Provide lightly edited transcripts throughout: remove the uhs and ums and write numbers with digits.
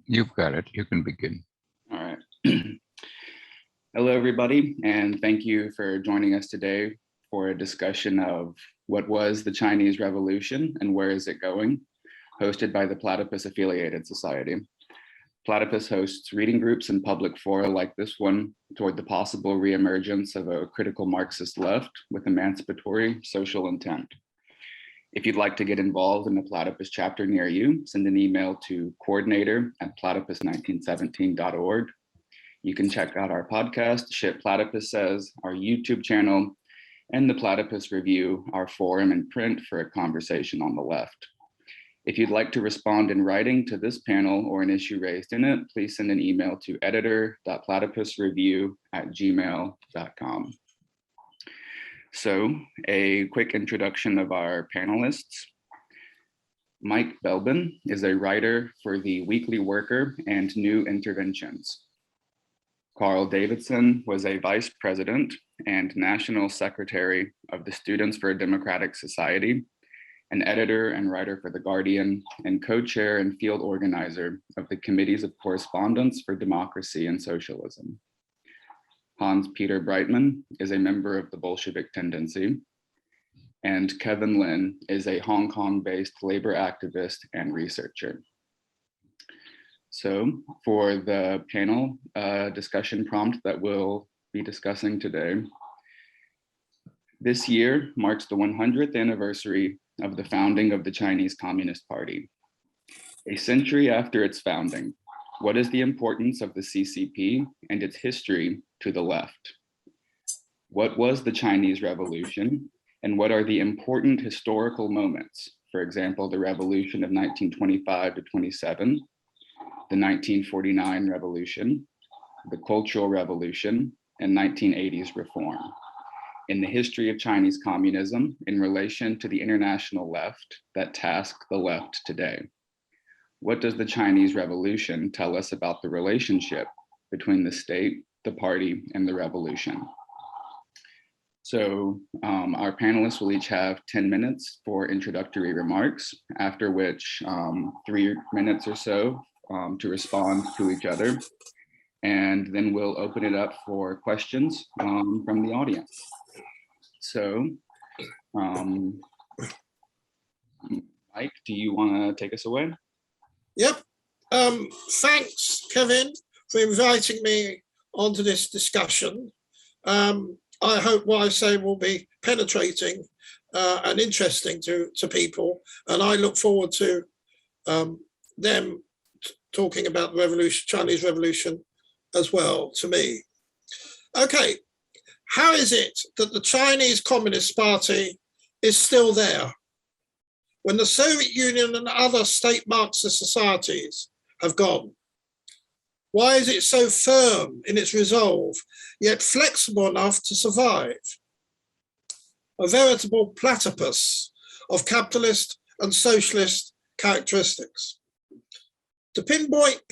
You've got it. You can begin. All right. Hello, everybody, and thank you for joining us today for a discussion of what was the Chinese Revolution and where is it going, hosted by the Platypus Affiliated Society. Platypus hosts reading groups and public fora like this one toward the possible reemergence of a critical Marxist left with emancipatory social intent. If you'd like to get involved in the Platypus chapter near you, send an email to coordinator@platypus1917.org. You can check out our podcast, Shit Platypus Says, our YouTube channel, and the Platypus Review, our forum in print for a conversation on the left. If you'd like to respond in writing to this panel or an issue raised in it, please send an email to editor.platypusreview@gmail.com. So, a quick introduction of our panelists. Mike Belbin is a writer for the Weekly Worker and New Interventions. Carl Davidson was a vice president and national secretary of the Students for a Democratic Society, an editor and writer for The Guardian, and co-chair and field organizer of the Committees of Correspondence for Democracy and Socialism. Hans-Peter Breitman is a member of the Bolshevik Tendency, and Kevin Lynn is a Hong Kong-based labor activist and researcher. So for the panel discussion prompt that we'll be discussing today, this year marks the 100th anniversary of the founding of the Chinese Communist Party. A century after its founding, what is the importance of the CCP and its history to the left? What was the Chinese Revolution, and what are the important historical moments? For example, the revolution of 1925 to 27, the 1949 revolution, the Cultural Revolution, and 1980s reform. In the history of Chinese communism in relation to the international left that task the left today. What does the Chinese Revolution tell us about the relationship between the state, the party, and the revolution? So our panelists will each have 10 minutes for introductory remarks, after which 3 minutes or so to respond to each other. And then we'll open it up for questions from the audience. So, Mike, do you want to take us away? Yep. Thanks, Kevin, for inviting me onto this discussion. I hope what I say will be penetrating and interesting to people, and I look forward to them talking about the revolution, Chinese Revolution as well to me. Okay, how is it that the Chinese Communist Party is still there when the Soviet Union and other state Marxist societies have gone? Why is it so firm in its resolve, yet flexible enough to survive? A veritable platypus of capitalist and socialist characteristics. To pinpoint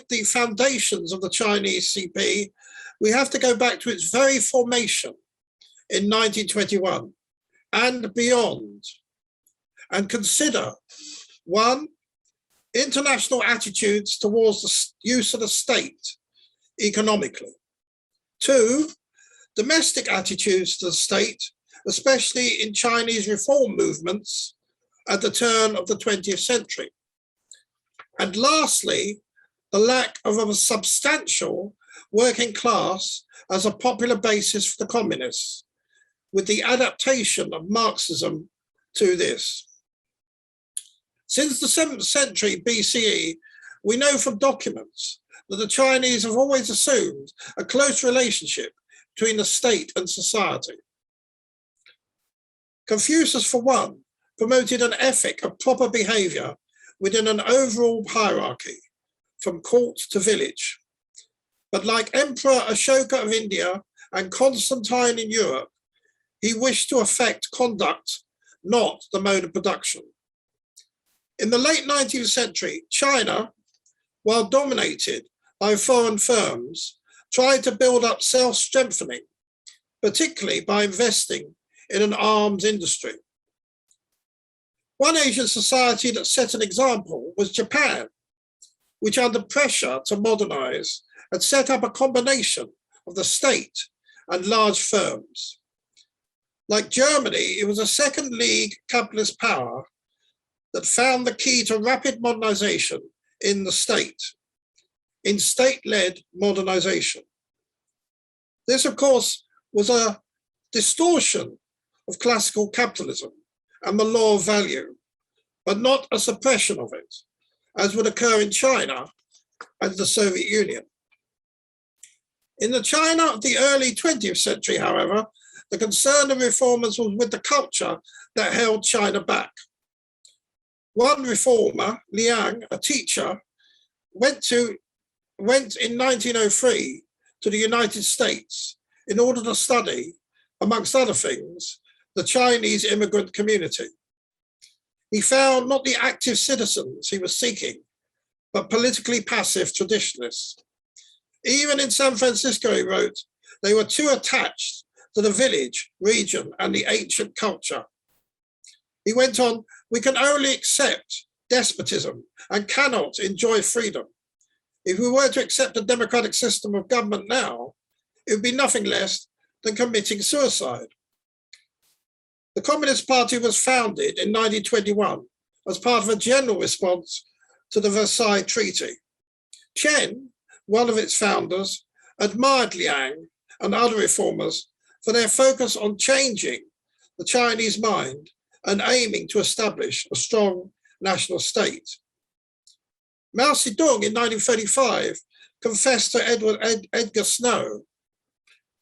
the foundations of the Chinese CP, we have to go back to its very formation in 1921 and beyond, and consider, 1, international attitudes towards the use of the state economically. 2, domestic attitudes to the state, especially in Chinese reform movements at the turn of the 20th century. And lastly, the lack of a substantial working class as a popular basis for the communists, with the adaptation of Marxism to this. Since the 7th century BCE, we know from documents that the Chinese have always assumed a close relationship between the state and society. Confucius, for one, promoted an ethic of proper behavior within an overall hierarchy, from court to village. But like Emperor Ashoka of India and Constantine in Europe, he wished to affect conduct, not the mode of production. In the late 19th century, China, while dominated by foreign firms, tried to build up self-strengthening, particularly by investing in an arms industry. One Asian society that set an example was Japan, which under pressure to modernize had set up a combination of the state and large firms. Like Germany, it was a second league capitalist power that found the key to rapid modernization in the state, in state-led modernization. This, of course, was a distortion of classical capitalism and the law of value, but not a suppression of it, as would occur in China and the Soviet Union. In the China of the early 20th century, however, the concern of reformers was with the culture that held China back. One reformer, Liang, a teacher, went in 1903 to the United States in order to study, amongst other things, the Chinese immigrant community. He found not the active citizens he was seeking, but politically passive traditionalists. Even in San Francisco, he wrote, they were too attached to the village, region, and the ancient culture. He went on, we can only accept despotism and cannot enjoy freedom. If we were to accept a democratic system of government now, it would be nothing less than committing suicide. The Communist Party was founded in 1921 as part of a general response to the Versailles Treaty. Chen, one of its founders, admired Liang and other reformers for their focus on changing the Chinese mind and aiming to establish a strong national state. Mao Zedong in 1935 confessed to Edgar Snow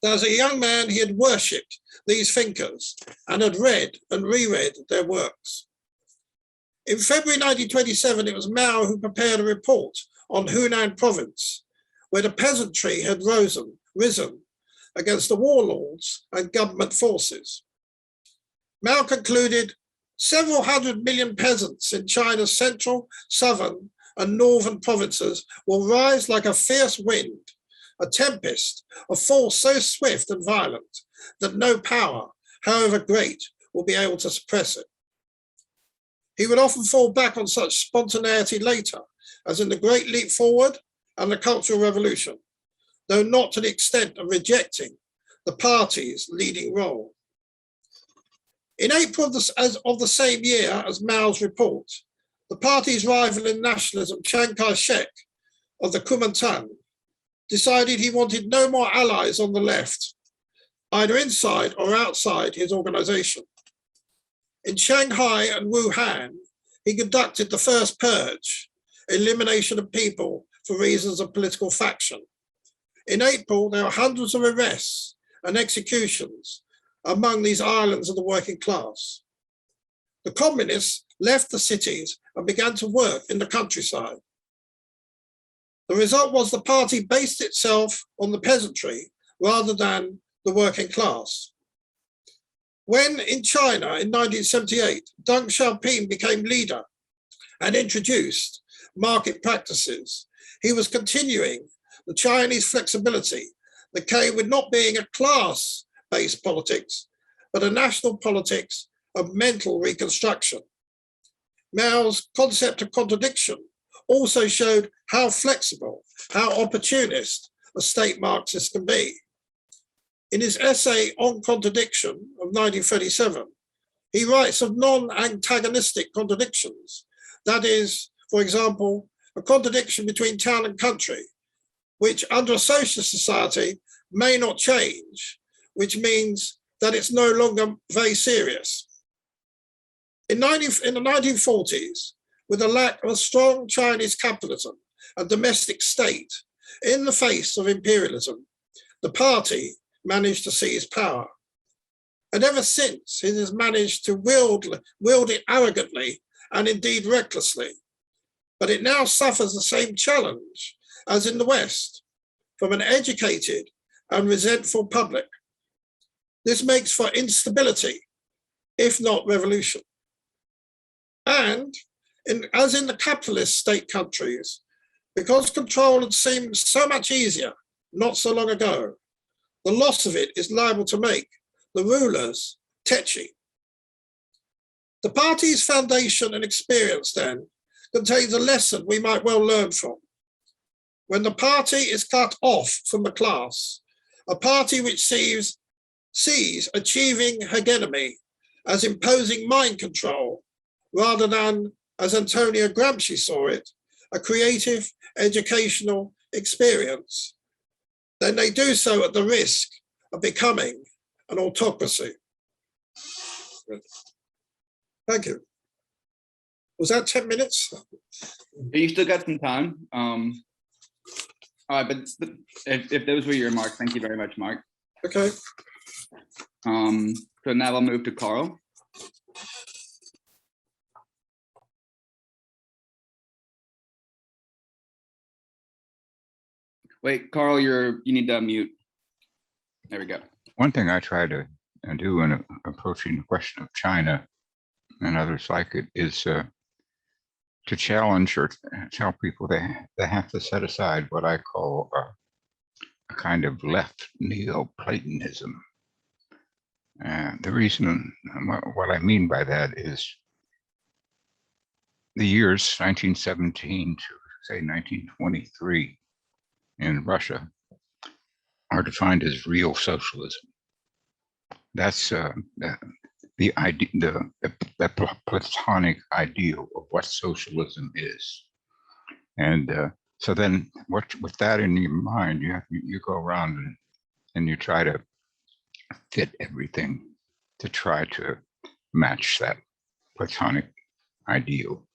that as a young man he had worshipped these thinkers and had read and reread their works. In February 1927, it was Mao who prepared a report on Hunan province, where the peasantry had risen against the warlords and government forces. Mao concluded, several 100 million peasants in China's central, southern, and northern provinces will rise like a fierce wind, a tempest, a force so swift and violent that no power, however great, will be able to suppress it. He would often fall back on such spontaneity later, as in the Great Leap Forward and the Cultural Revolution, though not to the extent of rejecting the party's leading role. In April of the same year as Mao's report, the party's rival in nationalism, Chiang Kai-shek of the Kuomintang, decided he wanted no more allies on the left, either inside or outside his organization. In Shanghai and Wuhan, he conducted the first purge, elimination of people for reasons of political faction. In April, there were hundreds of arrests and executions among these islands of the working class. The communists left the cities and began to work in the countryside. The result was the party based itself on the peasantry rather than the working class. When in China in 1978, Deng Xiaoping became leader and introduced market practices, he was continuing the Chinese flexibility that came with not being a class-based politics, but a national politics of mental reconstruction. Mao's concept of contradiction also showed how flexible, how opportunist a state Marxist can be. In his essay on contradiction of 1937, he writes of non-antagonistic contradictions. That is, for example, a contradiction between town and country, which under a socialist society may not change, which means that it's no longer very serious. In the 1940s, with the lack of a strong Chinese capitalism and domestic state in the face of imperialism, the party managed to seize power. And ever since, it has managed to wield it arrogantly and indeed recklessly. But it now suffers the same challenge as in the West from an educated and resentful public. This makes for instability, if not revolution. And as in the capitalist state countries, because control had seemed so much easier not so long ago, the loss of it is liable to make the rulers tetchy. The party's foundation and experience then contains a lesson we might well learn from. when the party is cut off from the class, a party which sees achieving hegemony as imposing mind control, rather than, as Antonio Gramsci saw it, a creative educational experience, then they do so at the risk of becoming an autocracy. Thank you. Was that 10 minutes? You still got some time. All right, but if those were your remarks, thank you very much, Mark. Okay. So now I'll move to Carl. Wait, Carl, you need to unmute. There we go. One thing I try to do in approaching the question of China and others like it is to challenge or tell people they have to set aside what I call a kind of left Neoplatonism. The reason, what I mean by that is the years 1917 to say 1923 in Russia are defined as real socialism. That's the idea, the Platonic ideal of what socialism is. And so then, with that in your mind, you go around and you try to fit everything to try to match that Platonic ideal.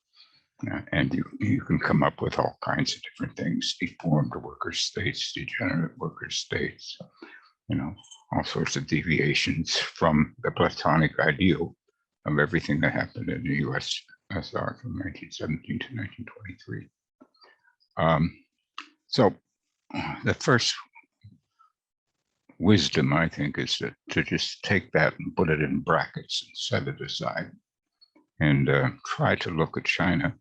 And you can come up with all kinds of different things: deformed worker states, degenerate worker states, all sorts of deviations from the Platonic ideal of everything that happened in the USSR from 1917 to 1923. So the first wisdom, I think, is to just take that and put it in brackets and set it aside and try to look at China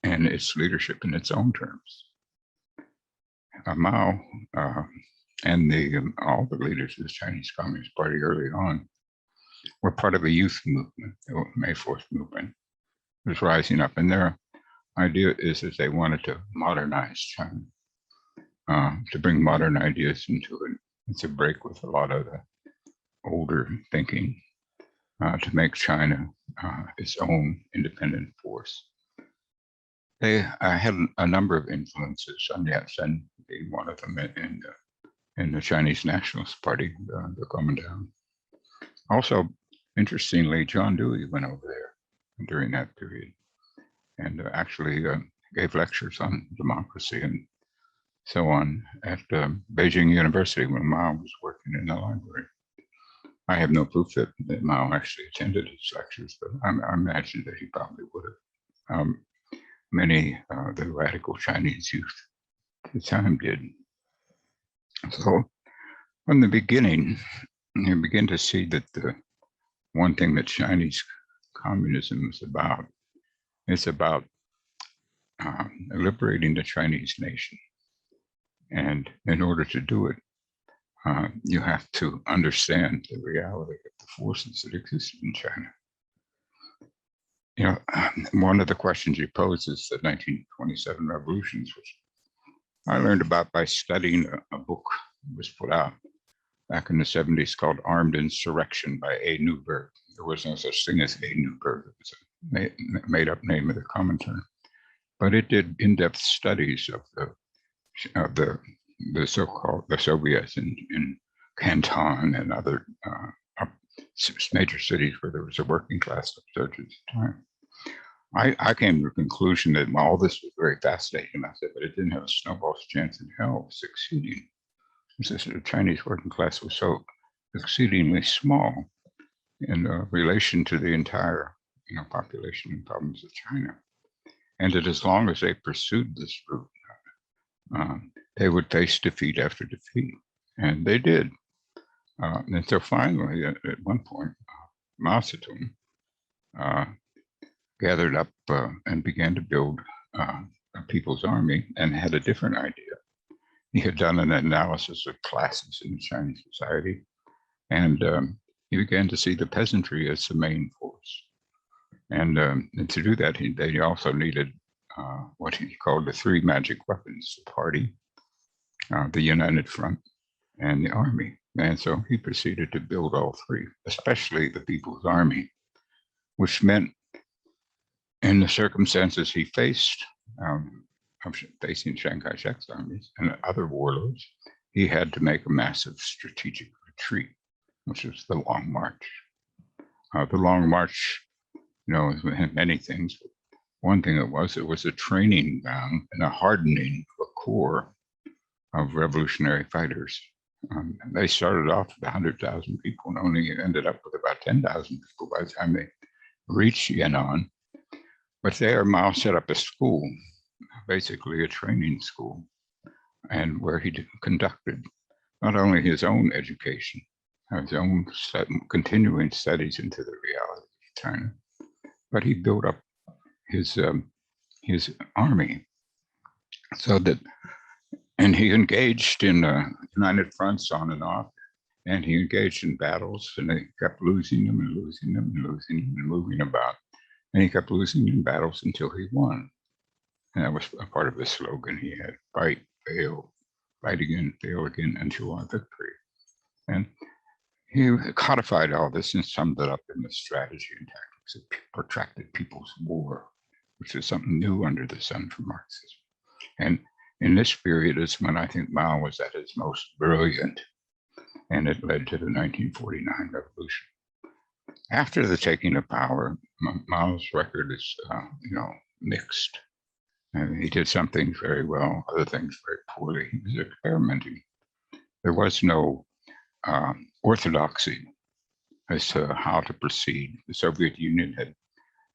and its leadership in its own terms. Mao and all the leaders of the Chinese Communist Party early on were part of a youth movement, the May 4th movement. It was rising up, and their idea is that they wanted to modernize China, to bring modern ideas into it, and to break with a lot of the older thinking, to make China its own independent force. They had a number of influences, Sun Yat-sen being one of them in the Chinese Nationalist Party, the Kuomintang. Also, interestingly, John Dewey went over there during that period and actually gave lectures on democracy and so on at Beijing University when Mao was working in the library. I have no proof that Mao actually attended his lectures, but I imagine that he probably would have. Many the radical Chinese youth at the time did. So from the beginning, you begin to see that the one thing that Chinese communism is about liberating the Chinese nation. And in order to do it, you have to understand the reality of the forces that exist in China. One of the questions you pose is the 1927 revolutions, which I learned about by studying a book that was put out back in the 70s called Armed Insurrection by A. Newberg. There was no such thing as A. Newberg. It was a made-up name of the Comintern. But it did in-depth studies of the so-called the Soviets in Canton and other major cities where there was a working class upsurge at the time. I came to the conclusion that all this was very fascinating, I said, but it didn't have a snowball's chance in hell of succeeding. The Chinese working class was so exceedingly small in relation to the entire population and problems of China. And that as long as they pursued this route, they would face defeat after defeat. And they did. And so finally, at one point, Mao Zedong gathered up and began to build a people's army and had a different idea. He had done an analysis of classes in Chinese society, and he began to see the peasantry as the main force. And to do that, they also needed what he called the three magic weapons: the party, the United Front, and the army. And so he proceeded to build all three, especially the People's Army, which meant, in the circumstances he faced, facing Chiang Kai-shek's armies and other warlords, he had to make a massive strategic retreat, which was the Long March. The Long March, was many things. But one thing it was a training ground and a hardening of a core of revolutionary fighters. They started off with 100,000 people and only ended up with about 10,000 people by the time they reached Yan'an. But there, Mao set up a school, basically a training school, and where he conducted not only his own education, his own continuing studies into the reality of China, but he built up his army so that, and he engaged in united fronts on and off, and he engaged in battles, and they kept losing them and losing them and losing them and moving about. And he kept losing in battles until he won. And that was a part of the slogan he had: fight, fail, fight again, fail again until our victory. And he codified all this and summed it up in the strategy and tactics of protracted people's war, which is something new under the sun for Marxism. And in this period is when I think Mao was at his most brilliant, and it led to the 1949 revolution. After the taking of power, Mao's record is, mixed. And he did some things very well, other things very poorly. He was experimenting. There was no orthodoxy as to how to proceed. The Soviet Union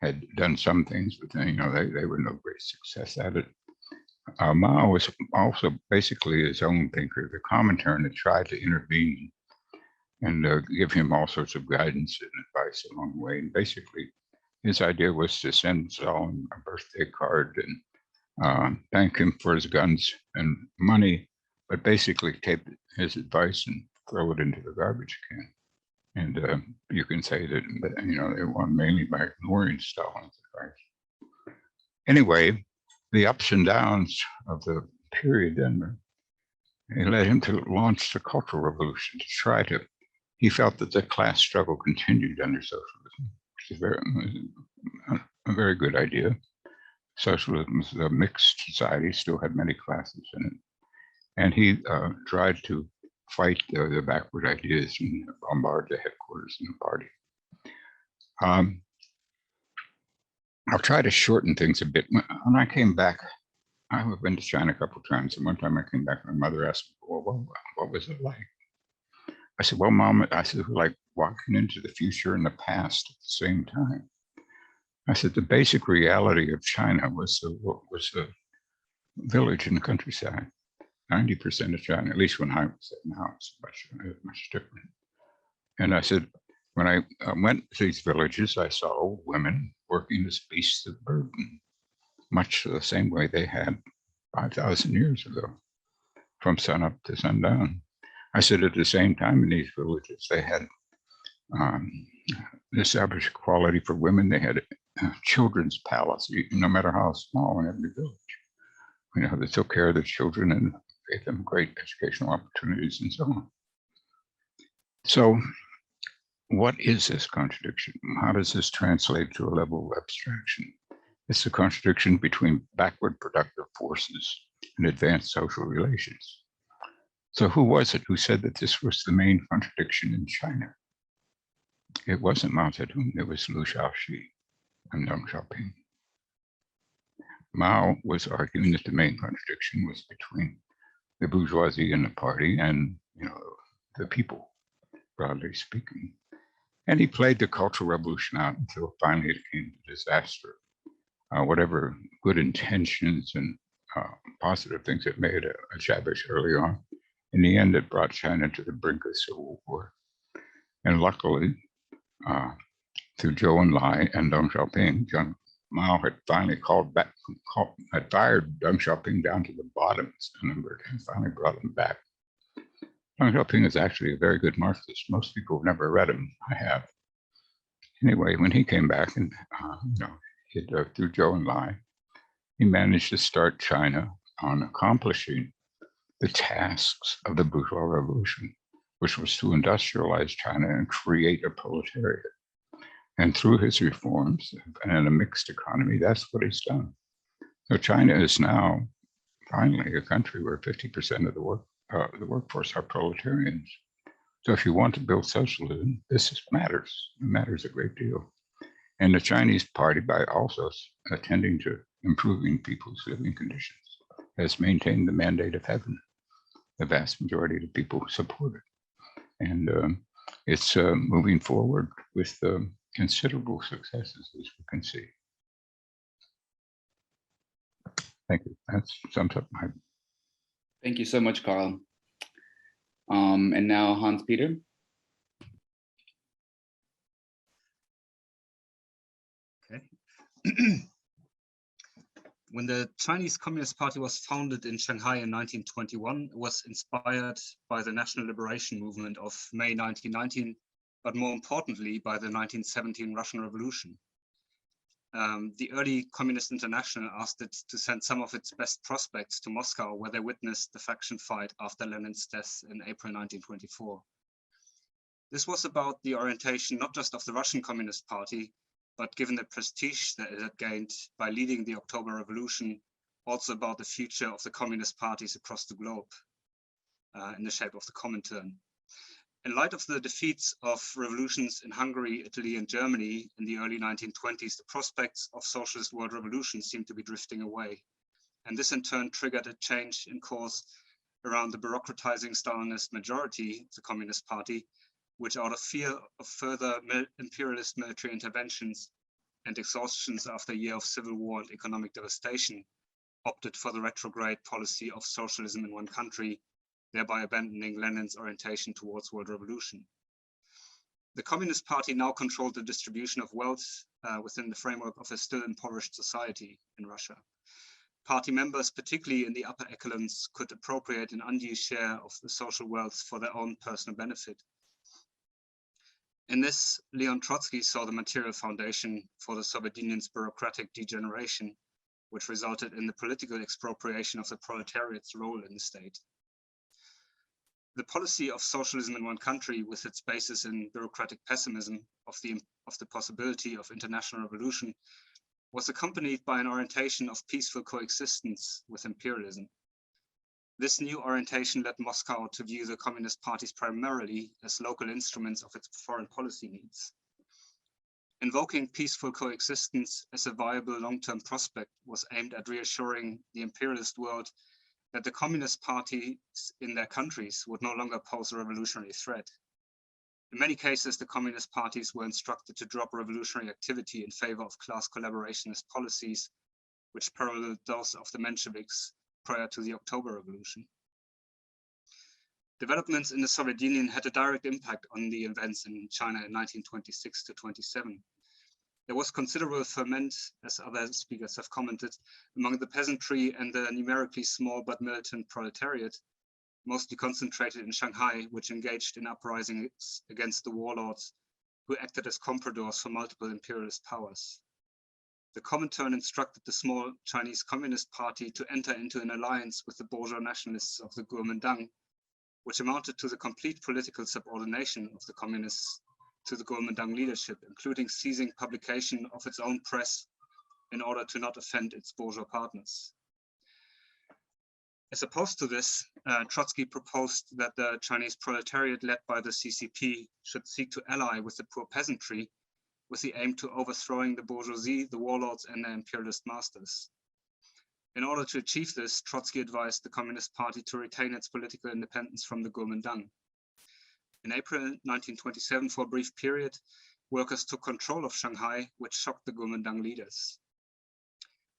had done some things, but they were no great success at it. Mao was also basically his own thinker, the Comintern had tried to intervene and give him all sorts of guidance and advice along the way. And basically, his idea was to send Stalin a birthday card and thank him for his guns and money, but basically take his advice and throw it into the garbage can. And you can say that, they won mainly by ignoring Stalin's advice. Anyway, the ups and downs of the period then, it led him to launch the Cultural Revolution to try to. He felt that the class struggle continued under socialism, which is a very good idea. Socialism was a mixed society, still had many classes in it. And he tried to fight the backward ideas and bombard the headquarters in the party. I'll try to shorten things a bit. When I came back, I've been to China a couple of times, and one time I came back, my mother asked me, well, what was it like? I said, well, Mom, like walking into the future and the past at the same time. I said, the basic reality of China was a village in the countryside. 90% of China, at least when I was there. Now it's much different. And I said, when I went to these villages, I saw old women working as beasts of burden, much the same way they had 5,000 years ago, from sunup to sundown. I said at the same time in these villages, they had established equality for women. They had a children's palace, no matter how small, in every village. They took care of the children and gave them great educational opportunities and so on. So what is this contradiction? How does this translate to a level of abstraction? It's a contradiction between backward productive forces and advanced social relations. So who was it who said that this was the main contradiction in China? It wasn't Mao Zedong, it was Liu Shaoxi and Deng Xiaoping. Mao was arguing that the main contradiction was between the bourgeoisie and the party and the people, broadly speaking. And he played the Cultural Revolution out until finally it came to disaster. Whatever good intentions and positive things it made established early on, in the end, it brought China to the brink of civil war. And luckily, through Zhou Enlai and Deng Xiaoping, Mao had finally had fired Deng Xiaoping down to the bottoms a number of times, finally brought him back. Deng Xiaoping is actually a very good Marxist. Most people have never read him. I have. Anyway, when he came back and through Zhou Enlai, he managed to start China on accomplishing the tasks of the bourgeois revolution, which was to industrialize China and create a proletariat. And through his reforms and a mixed economy, that's what he's done. So China is now finally a country where 50% of the workforce are proletarians. So if you want to build socialism, this matters. It matters a great deal. And the Chinese party, by also attending to improving people's living conditions, has maintained the mandate of heaven. The vast majority of the people support it. And it's moving forward with considerable successes, as we can see. Thank you. That sums up my. Thank you so much, Carl. And now Hans Peter. Okay. When the Chinese Communist Party was founded in Shanghai in 1921, it was inspired by the National Liberation Movement of May 1919, but more importantly, by the 1917 Russian Revolution. The early Communist International asked it to send some of its best prospects to Moscow, where they witnessed the faction fight after Lenin's death in April 1924. This was about the orientation not just of the Russian Communist Party, but given the prestige that it had gained by leading the October Revolution, also about the future of the communist parties across the globe in the shape of the Comintern. In light of the defeats of revolutions in Hungary, Italy, and Germany in the early 1920s, the prospects of socialist world revolution seemed to be drifting away. And this in turn triggered a change in course around the bureaucratizing Stalinist majority of the Communist Party, which out of fear of further imperialist military interventions and exhaustions after a year of civil war and economic devastation, opted for the retrograde policy of socialism in one country, thereby abandoning Lenin's orientation towards world revolution. The Communist Party now controlled the distribution of wealth within the framework of a still impoverished society in Russia. Party members, particularly in the upper echelons, could appropriate an undue share of the social wealth for their own personal benefit. In this, Leon Trotsky saw the material foundation for the Soviet Union's bureaucratic degeneration, which resulted in the political expropriation of the proletariat's role in the state. The policy of socialism in one country, with its basis in bureaucratic pessimism of the possibility of international revolution, was accompanied by an orientation of peaceful coexistence with imperialism. This new orientation led Moscow to view the Communist parties primarily as local instruments of its foreign policy needs. Invoking peaceful coexistence as a viable long-term prospect was aimed at reassuring the imperialist world that the Communist parties in their countries would no longer pose a revolutionary threat. In many cases, the Communist parties were instructed to drop revolutionary activity in favor of class collaborationist policies, which paralleled those of the Mensheviks prior to the October Revolution. Developments in the Soviet Union had a direct impact on the events in China in 1926 to 27. There was considerable ferment, as other speakers have commented, among the peasantry and the numerically small but militant proletariat, mostly concentrated in Shanghai, which engaged in uprisings against the warlords who acted as compradors for multiple imperialist powers. The Comintern instructed the small Chinese Communist Party to enter into an alliance with the bourgeois nationalists of the Kuomintang, which amounted to the complete political subordination of the communists to the Kuomintang leadership, including seizing publication of its own press in order to not offend its bourgeois partners. As opposed to this, Trotsky proposed that the Chinese proletariat led by the CCP should seek to ally with the poor peasantry with the aim to overthrowing the bourgeoisie, the warlords, and their imperialist masters. In order to achieve this, Trotsky advised the Communist Party to retain its political independence from the Kuomintang. In April 1927, for a brief period, workers took control of Shanghai, which shocked the Kuomintang leaders.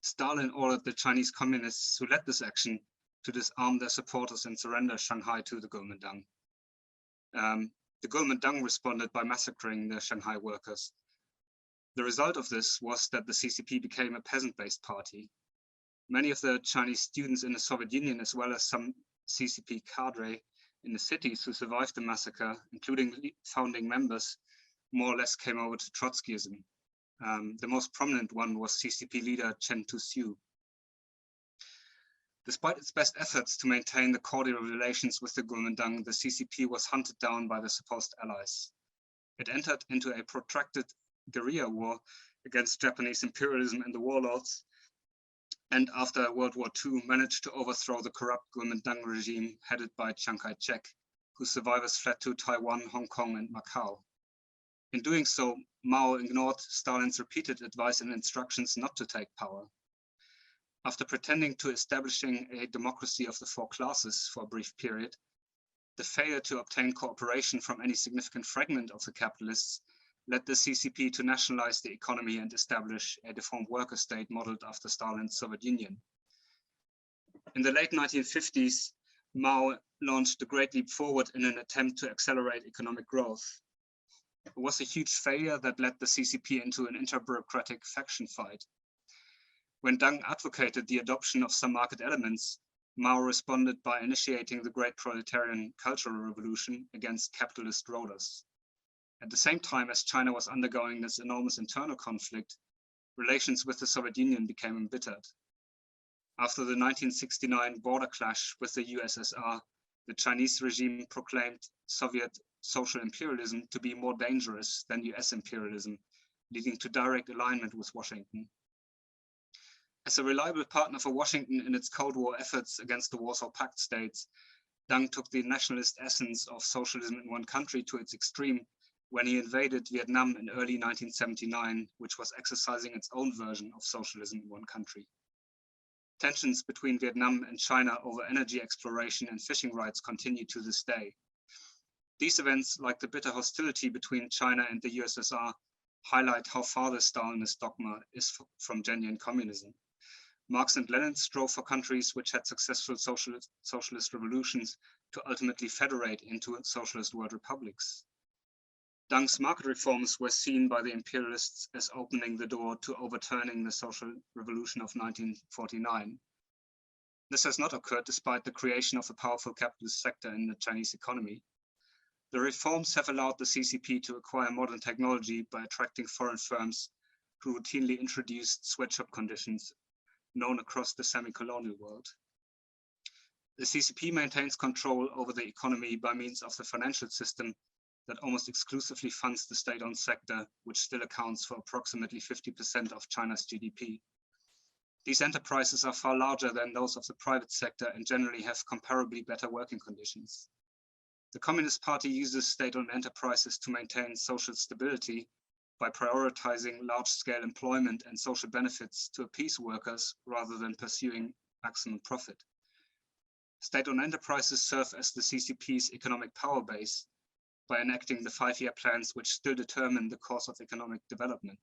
Stalin ordered the Chinese communists who led this action to disarm their supporters and surrender Shanghai to the Kuomintang. The Kuomintang responded by massacring the Shanghai workers. The result of this was that the CCP became a peasant-based party. Many of the Chinese students in the Soviet Union, as well as some CCP cadre in the cities who survived the massacre, including founding members, more or less came over to Trotskyism. The most prominent one was CCP leader Chen Tu-Siu. Despite its best efforts to maintain the cordial relations with the Kuomintang, the CCP was hunted down by the supposed allies. It entered into a protracted guerrilla war against Japanese imperialism and the warlords, and after World War II managed to overthrow the corrupt Kuomintang regime headed by Chiang Kai-shek, whose survivors fled to Taiwan, Hong Kong, and Macau. In doing so, Mao ignored Stalin's repeated advice and instructions not to take power. After pretending to establishing a democracy of the four classes for a brief period, the failure to obtain cooperation from any significant fragment of the capitalists led the CCP to nationalize the economy and establish a deformed worker state modeled after Stalin's Soviet Union. In the late 1950s, Mao launched the Great Leap Forward in an attempt to accelerate economic growth. It was a huge failure that led the CCP into an inter-bureaucratic faction fight. When Deng advocated the adoption of some market elements, Mao responded by initiating the Great Proletarian Cultural Revolution against capitalist rulers. At the same time as China was undergoing this enormous internal conflict, relations with the Soviet Union became embittered. After the 1969 border clash with the USSR, the Chinese regime proclaimed Soviet social imperialism to be more dangerous than US imperialism, leading to direct alignment with Washington. As a reliable partner for Washington in its Cold War efforts against the Warsaw Pact states, Deng took the nationalist essence of socialism in one country to its extreme when he invaded Vietnam in early 1979, which was exercising its own version of socialism in one country. Tensions between Vietnam and China over energy exploration and fishing rights continue to this day. These events, like the bitter hostility between China and the USSR, highlight how far the Stalinist dogma is from genuine communism. Marx and Lenin strove for countries which had successful socialist revolutions to ultimately federate into socialist world republics. Deng's market reforms were seen by the imperialists as opening the door to overturning the social revolution of 1949. This has not occurred despite the creation of a powerful capitalist sector in the Chinese economy. The reforms have allowed the CCP to acquire modern technology by attracting foreign firms who routinely introduced sweatshop conditions known across the semi-colonial world. The CCP maintains control over the economy by means of the financial system that almost exclusively funds the state-owned sector, which still accounts for approximately 50% of China's GDP. These enterprises are far larger than those of the private sector and generally have comparably better working conditions. The Communist Party uses state-owned enterprises to maintain social stability by prioritizing large-scale employment and social benefits to appease workers rather than pursuing maximum profit. State-owned enterprises serve as the CCP's economic power base by enacting the 5-year plans which still determine the course of economic development.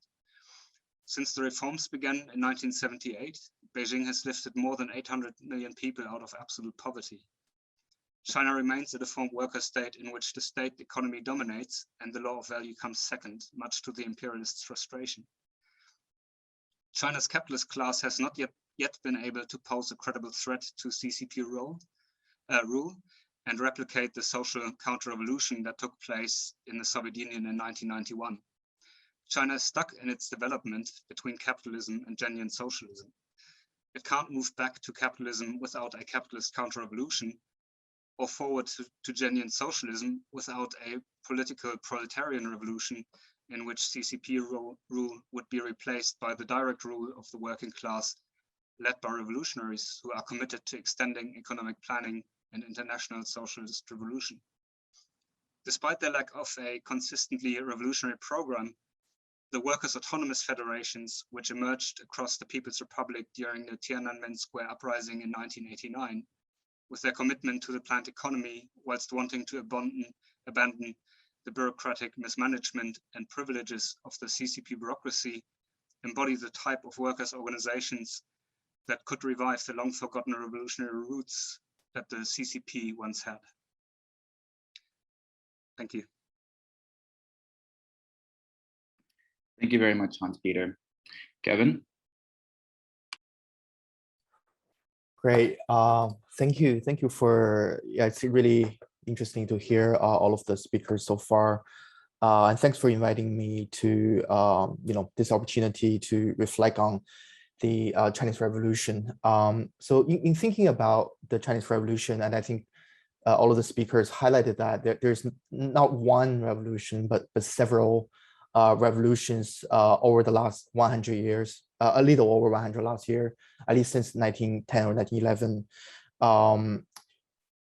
Since the reforms began in 1978, Beijing has lifted more than 800 million people out of absolute poverty. China remains a deformed worker state in which the state economy dominates and the law of value comes second, much to the imperialists' frustration. China's capitalist class has not yet been able to pose a credible threat to CCP rule and replicate the social counter-revolution that took place in the Soviet Union in 1991. China is stuck in its development between capitalism and genuine socialism. It can't move back to capitalism without a capitalist counter-revolution, or forward to genuine socialism without a political proletarian revolution in which CCP rule would be replaced by the direct rule of the working class, led by revolutionaries who are committed to extending economic planning and international socialist revolution. Despite their lack of a consistently revolutionary program, the workers' autonomous federations, which emerged across the People's Republic during the Tiananmen Square uprising in 1989, with their commitment to the planned economy, whilst wanting to abandon the bureaucratic mismanagement and privileges of the CCP bureaucracy, embody the type of workers' organizations that could revive the long-forgotten revolutionary roots that the CCP once had. Thank you. Thank you very much, Hans-Peter. Kevin? Great. Thank you. Thank you for, yeah, it's really interesting to hear all of the speakers so far. And thanks for inviting me to, this opportunity to reflect on the Chinese Revolution. So in thinking about the Chinese Revolution, and I think all of the speakers highlighted that there's not one revolution, but several revolutions over the last 100 years, a little over 100 last year, at least since 1910 or 1911.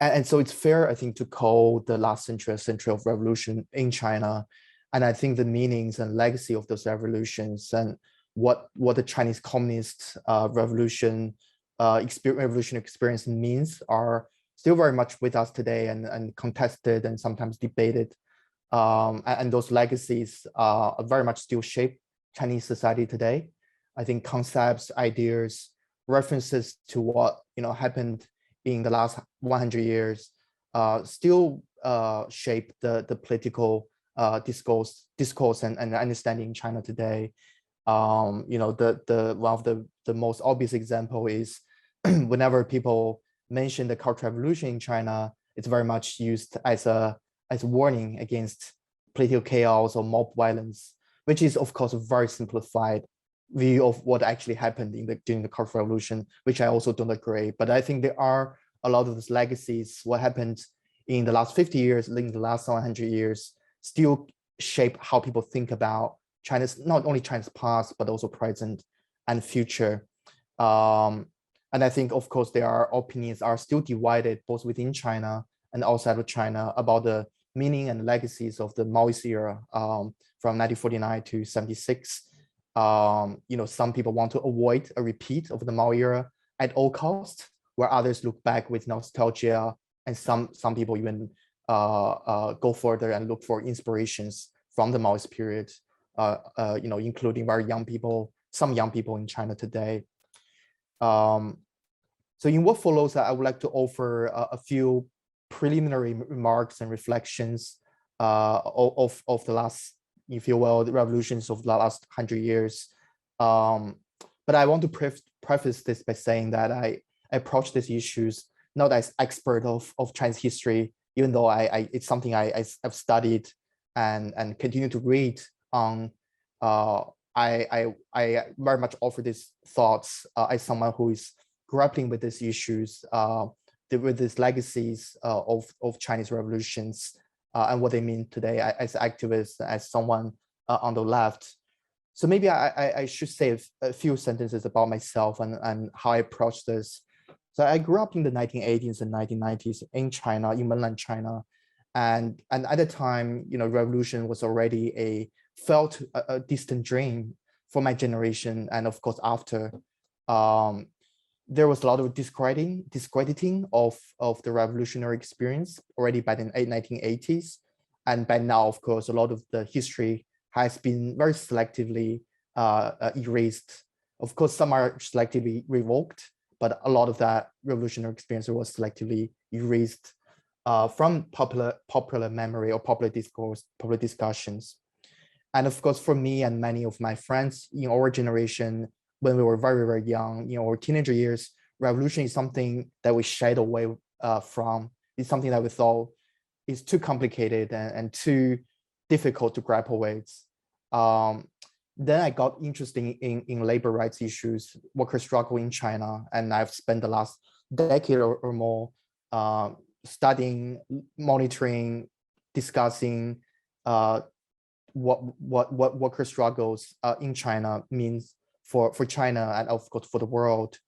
And so it's fair, I think, to call the last century a century of revolution in China. And I think the meanings and legacy of those revolutions and what the Chinese Communist revolution experience means are still very much with us today and contested and sometimes debated. And those legacies very much still shape Chinese society today. I think concepts, ideas, references to what happened in the last 100 years still shape the political discourse and understanding in China today. One of the most obvious example is whenever people mention the Cultural Revolution in China, it's very much used as a warning against political chaos or mob violence, which is of course a very simplified view of what actually happened during the Cultural Revolution, which I also don't agree. But I think there are a lot of those legacies, what happened in the last 50 years, in the last 100 years, still shape how people think about China's, not only China's past, but also present and future. And I think, of course, there are opinions are still divided both within China and outside of China about the meaning and legacies of the Maoist era from 1949 to 76. Some people want to avoid a repeat of the Mao era at all costs, where others look back with nostalgia, and some people even go further and look for inspirations from the Maoist period, including some young people in China today. So in what follows, I would like to offer a few preliminary remarks and reflections of the last, if you will, the revolutions of the last 100 years. But I want to preface this by saying that I approach these issues not as expert of Chinese history, even though it's something I've studied and continue to read on. I very much offer these thoughts as someone who is grappling with these issues, with these legacies of Chinese revolutions and what they mean today as activists, as someone on the left. So maybe I should say a few sentences about myself and how I approach this. So I grew up in the 1980s and 1990s in China, in mainland China. And at the time, revolution was already felt a distant dream for my generation. And of course, after, there was a lot of discrediting of the revolutionary experience already by the 1980s. And by now, of course, a lot of the history has been very selectively erased. Of course, some are selectively revoked, but a lot of that revolutionary experience was selectively erased from popular memory or popular discourse, popular discussions. And of course, for me and many of my friends in our generation, when we were very, very young, our teenager years, revolution is something that we shied away from. It's something that we thought is too complicated and too difficult to grapple with. Then I got interested in labor rights issues, worker struggle in China, and I've spent the last decade or more studying, monitoring, discussing what worker struggles in China means for China and of course for the world.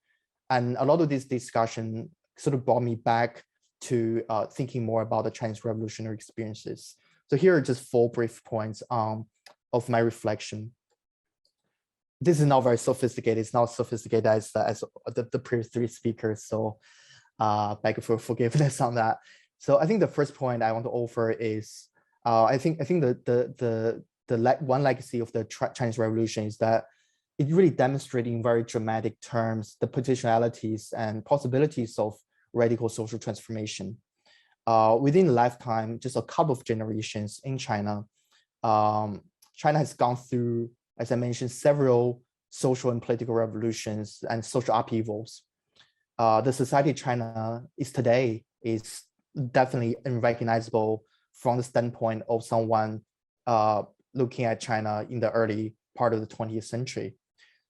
And a lot of this discussion sort of brought me back to thinking more about the Chinese revolutionary experiences. So here are just 4 brief points of my reflection. This is not very sophisticated. It's not sophisticated as the previous 3 speakers. So beg for forgiveness on that. So I think the first point I want to offer is I think the one legacy of the Chinese Revolution is that it really demonstrated in very dramatic terms the potentialities and possibilities of radical social transformation. Within a lifetime, just a couple of generations in China, China has gone through, as I mentioned, several social and political revolutions and social upheavals. The society China is today is definitely unrecognizable from the standpoint of someone looking at China in the early part of the 20th century.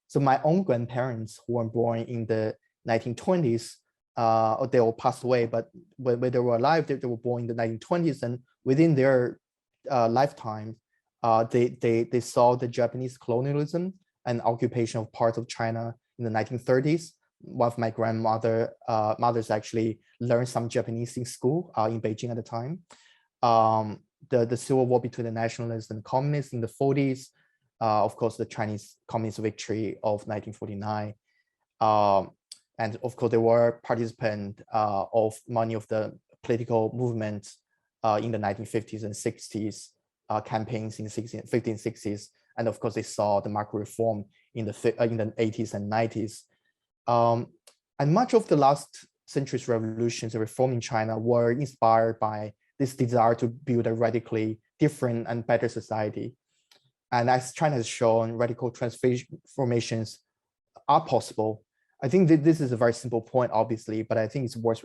So my own grandparents who were born in the 1920s, they all passed away, but when they were alive, they were born in the 1920s, and within their lifetime, they saw the Japanese colonialism and occupation of parts of China in the 1930s. One of my mothers actually learned some Japanese in school in Beijing at the time. The civil war between the nationalists and the communists in the 40s, of course, the Chinese communist victory of 1949. And of course, they were participants of many of the political movements in the 1950s and 60s, campaigns in the 50s and 60s. And of course, they saw the market reform in the 80s and 90s. And much of the last century's revolutions and reform in China were inspired by this desire to build a radically different and better society. And as China has shown, radical transformations are possible. I think that this is a very simple point, obviously, but I think it's worth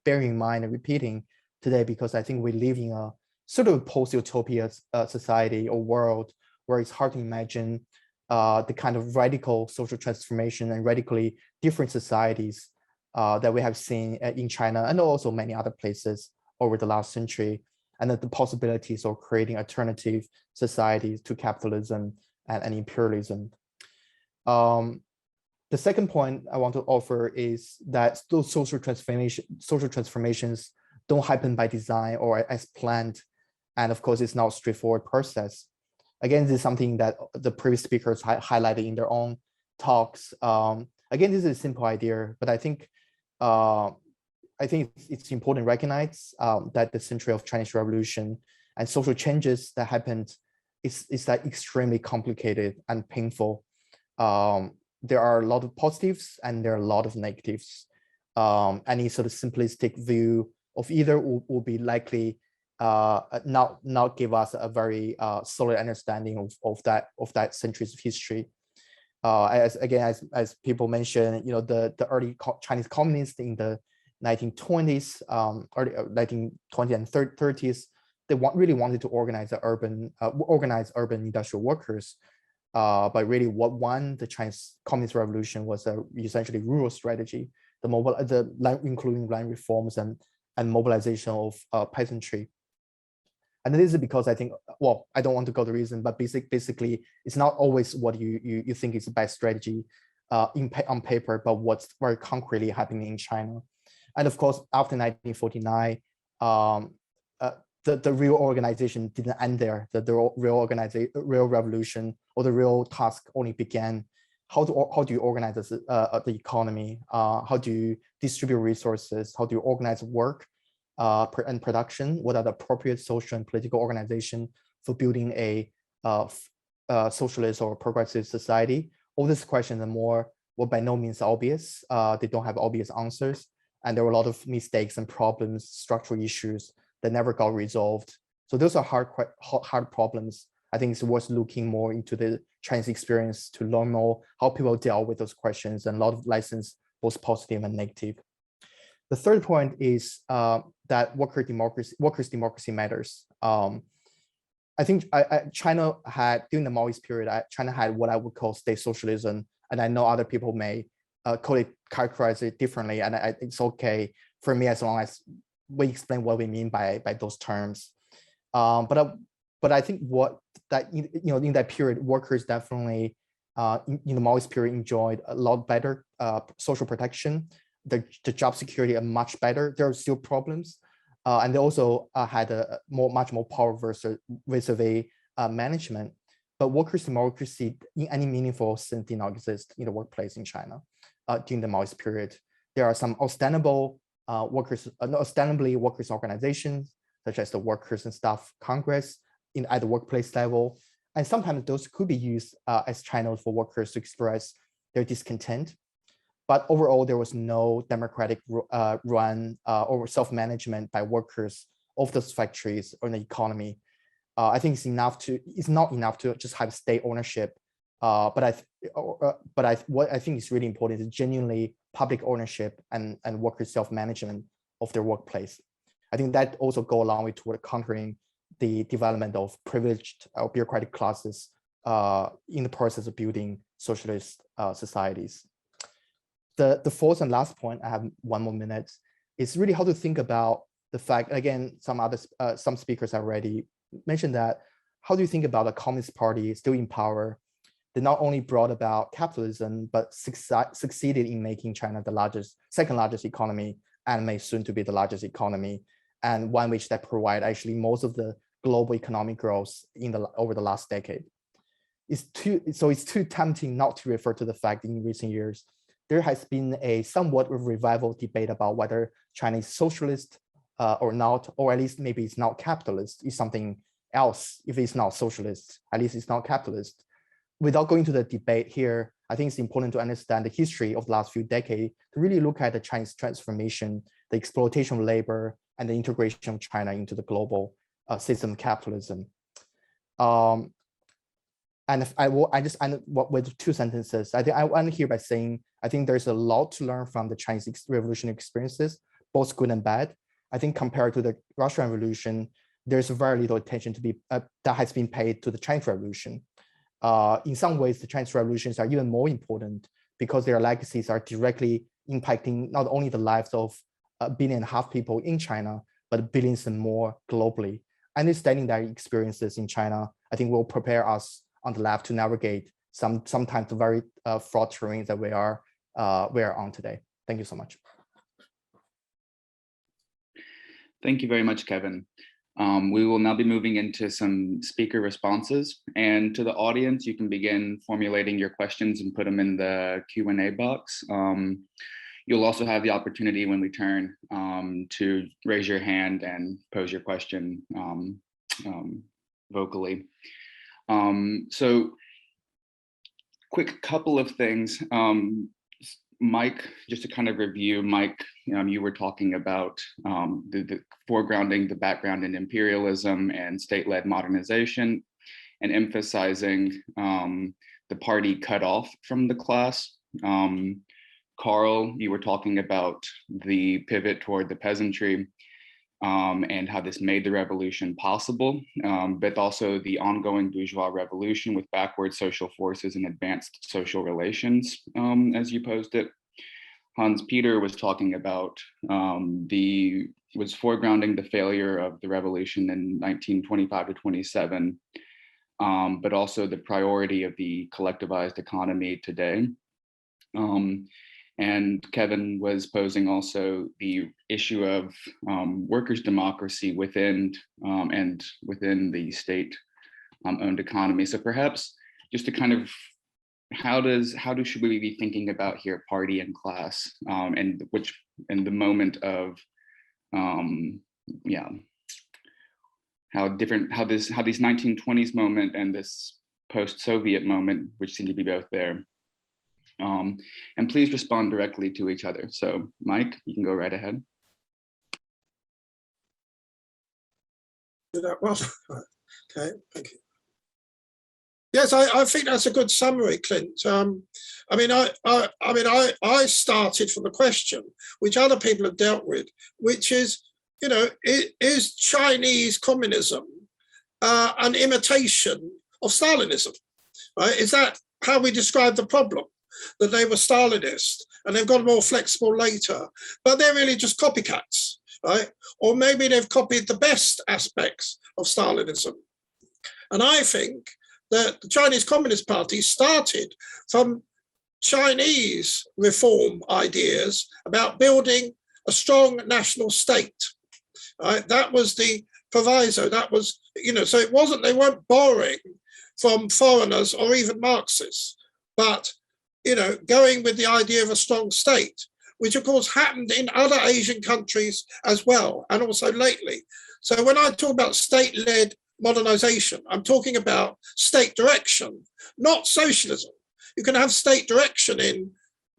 bearing in mind and repeating today, because I think we live in a sort of post-utopia society or world where it's hard to imagine the kind of radical social transformation and radically different societies that we have seen in China and also many other places over the last century, and that the possibilities of creating alternative societies to capitalism and imperialism. The second point I want to offer is that those social transformations don't happen by design or as planned. And of course, it's not a straightforward process. Again, this is something that the previous speakers highlighted in their own talks. Again, this is a simple idea, but I think it's important to recognize that the century of Chinese Revolution and social changes that happened is like extremely complicated and painful. There are a lot of positives and there are a lot of negatives. Any sort of simplistic view of either will be likely not give us a very solid understanding of that century's history. As people mentioned, the early Chinese communists in the 1920s, early 1920s and 30s, they really wanted to organize urban industrial workers. But really, what won the Chinese Communist Revolution was essentially rural strategy, including land reforms and mobilization of peasantry. And this is because I think, well, I don't want to go the reason, but basically, it's not always what you think is the best strategy on paper, but what's very concretely happening in China. And of course, after 1949, the real organization didn't end there. The real revolution or the real task only began. How do you organize the economy? How do you distribute resources? How do you organize work and production? What are the appropriate social and political organization for building a socialist or progressive society? All these questions and more were by no means obvious. They don't have obvious answers. And there were a lot of mistakes and problems, structural issues that never got resolved. So those are hard problems. I think it's worth looking more into the Chinese experience to learn more how people deal with those questions, and a lot of lessons, both positive and negative. The third point is that workers' democracy matters. I think China had, during the Maoist period, China had what I would call state socialism, and I know other people may characterize it differently, and it's okay for me as long as we explain what we mean by those terms. But I think in that period, workers definitely in the Maoist period enjoyed a lot better social protection. The job security are much better. There are still problems, and they also had a much more power vis-a-vis management. But workers' democracy in any meaningful sense did not exist in the workplace in China during the Maoist period. There are some ostensibly workers' organizations, such as the Workers' and Staff Congress at the workplace level. And sometimes those could be used as channels for workers to express their discontent. But overall, there was no democratic run or self-management by workers of those factories or the economy. I think it's not enough to just have state ownership. What I think is really important is genuinely public ownership and workers' self-management of their workplace. I think that also go a long way toward countering the development of privileged or bureaucratic classes in the process of building socialist societies. The fourth and last point, I have 1 more minute, is really how to think about the fact, again, some speakers already mentioned that, how do you think about a Communist Party still in power? They not only brought about capitalism, but succeeded in making China the second largest economy, and may soon to be the largest economy, and one which that provide actually most of the global economic growth over the last decade. It's too tempting not to refer to the fact in recent years, there has been a somewhat revival debate about whether China is socialist or not, or at least maybe it's not capitalist, it's something else. If it's not socialist, at least it's not capitalist. Without going to the debate here, I think it's important to understand the history of the last few decades to really look at the Chinese transformation, the exploitation of labor, and the integration of China into the global system of capitalism. And I just end with 2 sentences. I think I want to hear by saying, I think there's a lot to learn from the Chinese revolutionary experiences, both good and bad. I think compared to the Russian Revolution, there's very little attention to that has been paid to the Chinese Revolution. In some ways, the Chinese revolutions are even more important because their legacies are directly impacting not only the lives of 1.5 billion people in China, but billions and more globally. Understanding their experiences in China, I think will prepare us on the left to navigate sometimes the very fraught terrain that we are on today. Thank you so much. Thank you very much, Kevin. We will now be moving into some speaker responses, and to the audience, you can begin formulating your questions and put them in the Q&A box. You'll also have the opportunity when we turn to raise your hand and pose your question vocally. So quick couple of things. Mike, just to kind of review, Mike, you were talking about the foregrounding the background in imperialism and state-led modernization, and emphasizing the party cut off from the class. Carl, you were talking about the pivot toward the peasantry and how this made the revolution possible, but also the ongoing bourgeois revolution with backward social forces and advanced social relations, as you posed it. Hans Peter was talking about was foregrounding the failure of the revolution in 1925 to 27, but also the priority of the collectivized economy today. And Kevin was posing also the issue of workers' democracy within and within the state-owned economy. So perhaps just to kind of, should we be thinking about here party and class, and the moment of how these 1920s moment and this post-Soviet moment, which seem to be both there. And please respond directly to each other. So Mike, you can go right ahead. Well, okay, thank you. Yes, I think that's a good summary, Clint. I started from the question, which other people have dealt with, which is, is Chinese communism an imitation of Stalinism? Right? Is that how we describe the problem? That they were Stalinist and they've got more flexible later, but they're really just copycats, right? Or maybe they've copied the best aspects of Stalinism. And I think that the Chinese Communist Party started from Chinese reform ideas about building a strong national state, right? That was the proviso. That was, so it wasn't, they weren't borrowing from foreigners or even Marxists, but going with the idea of a strong state, which of course happened in other Asian countries as well, and also lately. So when I talk about state-led modernization, I'm talking about state direction, not socialism. You can have state direction in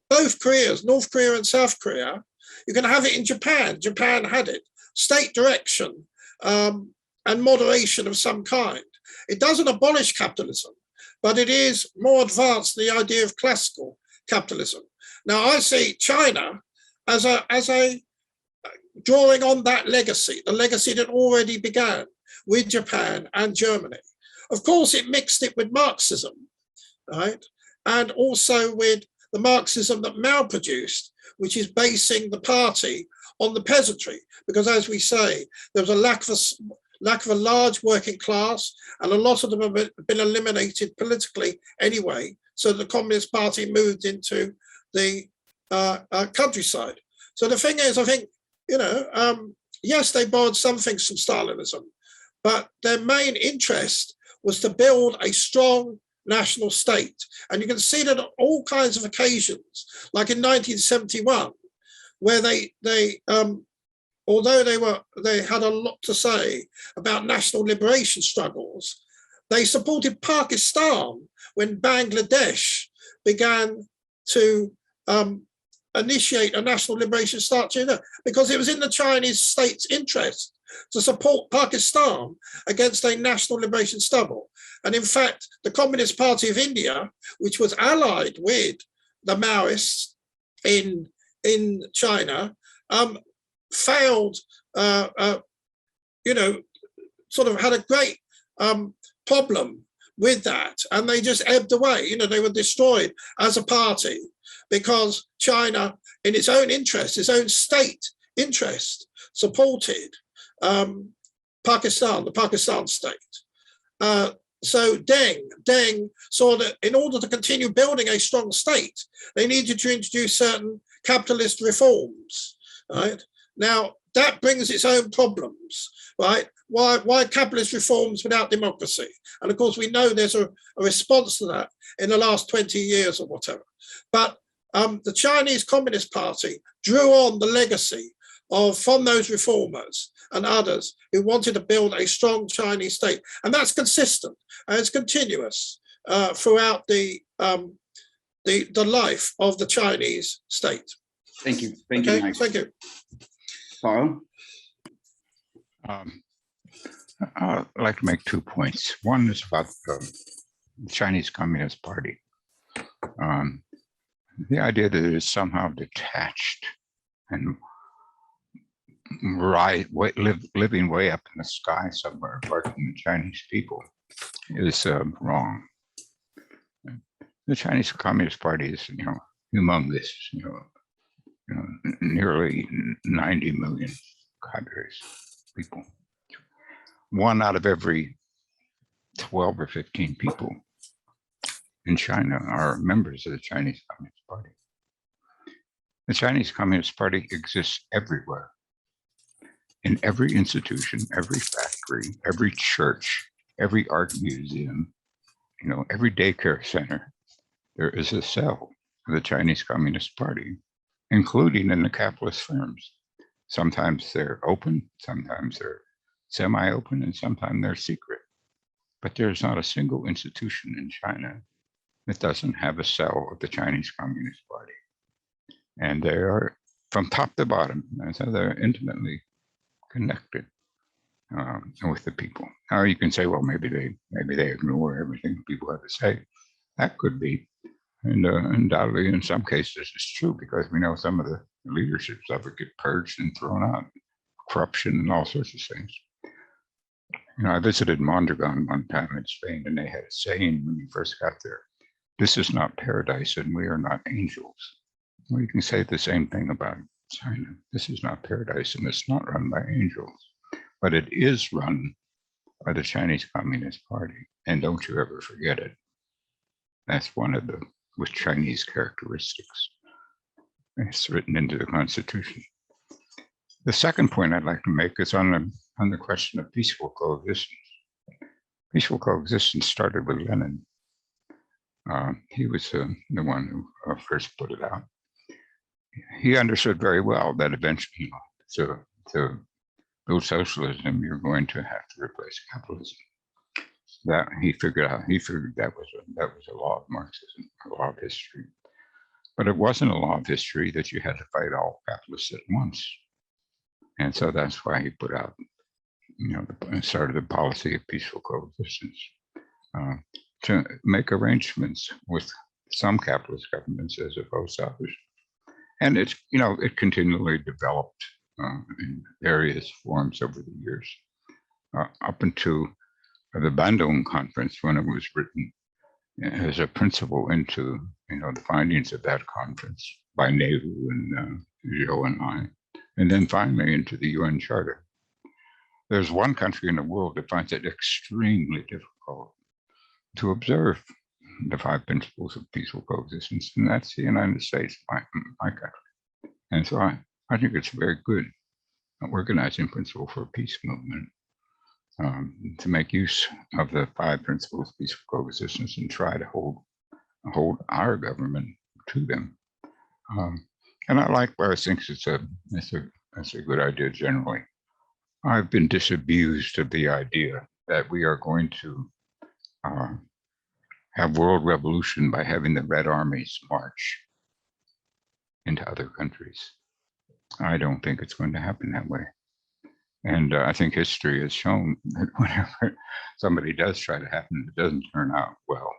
both Koreas, North Korea and South Korea. You can have it in Japan. Japan had it. State direction and moderation of some kind. It doesn't abolish capitalism, but it is more advanced than the idea of classical capitalism. Now, I see China as a drawing on that legacy, the legacy that already began with Japan and Germany Of course, it mixed it with Marxism, right? And also with the Marxism that Mao produced, which is basing the party on the peasantry. Because as we say, there was a lack of a large working class, and a lot of them have been eliminated politically anyway. So the Communist Party moved into the countryside. So the thing is, I think, yes, they borrowed some things from Stalinism, but their main interest was to build a strong national state. And you can see that on all kinds of occasions, like in 1971, where although they had a lot to say about national liberation struggles, they supported Pakistan when Bangladesh began to initiate a national liberation structure, because it was in the Chinese state's interest to support Pakistan against a national liberation struggle. And in fact, the Communist Party of India, which was allied with the Maoists in China, failed, sort of had a great problem with that, and they just ebbed away. They were destroyed as a party because China, in its own interest, its own state interest, supported Pakistan, the Pakistan state. So Deng saw that in order to continue building a strong state, they needed to introduce certain capitalist reforms, right? Now, that brings its own problems, right? Why capitalist reforms without democracy? And of course, we know there's a response to that in the last 20 years or whatever. But the Chinese Communist Party drew on the legacy from those reformers and others who wanted to build a strong Chinese state. And that's consistent and it's continuous throughout the life of the Chinese state. Thank you. Thank you, Mike. Thank you. Carl? I'd like to make 2 points. One is about the Chinese Communist Party. The idea that it is somehow detached and living way up in the sky somewhere apart from the Chinese people is wrong. The Chinese Communist Party is, humongous. Nearly 90 million cadres, people. 1 out of every 12 or 15 people in China are members of the Chinese Communist Party. The Chinese Communist Party exists everywhere, in every institution, every factory, every church, every art museum, every daycare center. There is a cell of the Chinese Communist Party, including in the capitalist firms. Sometimes they're open, sometimes they're semi-open, and sometimes they're secret. But there's not a single institution in China that doesn't have a cell of the Chinese Communist Party. And they are from top to bottom, and so they're intimately connected with the people. Now you can say, well, maybe they ignore everything people have to say. That could be. And undoubtedly, in some cases, it's true, because we know some of the leaderships of it get purged and thrown out, corruption and all sorts of things. I visited Mondragon one time in Spain, and they had a saying when you first got there: "This is not paradise, and we are not angels." Well, you can say the same thing about China. This is not paradise, and it's not run by angels, but it is run by the Chinese Communist Party. And don't you ever forget it. That's one of the with Chinese characteristics. It's written into the Constitution. The second point I'd like to make is on the question of peaceful coexistence. Peaceful coexistence started with Lenin. He was the one who first put it out. He understood very well that eventually, to build socialism, you're going to have to replace capitalism. That he figured that was a law of Marxism, a law of history. But it wasn't a law of history that you had to fight all capitalists at once. And so that's why he put out, started the policy of peaceful coexistence, to make arrangements with some capitalist governments as opposed to others. And it continually developed in various forms over the years, up until the Bandung Conference, when it was written as a principle into, the findings of that conference by Nehru and Zhou and I, and then finally into the UN Charter. There's one country in the world that finds it extremely difficult to observe the 5 principles of peaceful coexistence, and that's the United States, my country. And so I think it's very good, an organizing principle for a peace movement, to make use of the 5 principles of peaceful coexistence and try to hold our government to them. And I likewise think it's a good idea generally. I've been disabused of the idea that we are going to have world revolution by having the Red Armies march into other countries. I don't think it's going to happen that way. And I think history has shown that whenever somebody does try to happen, it doesn't turn out well.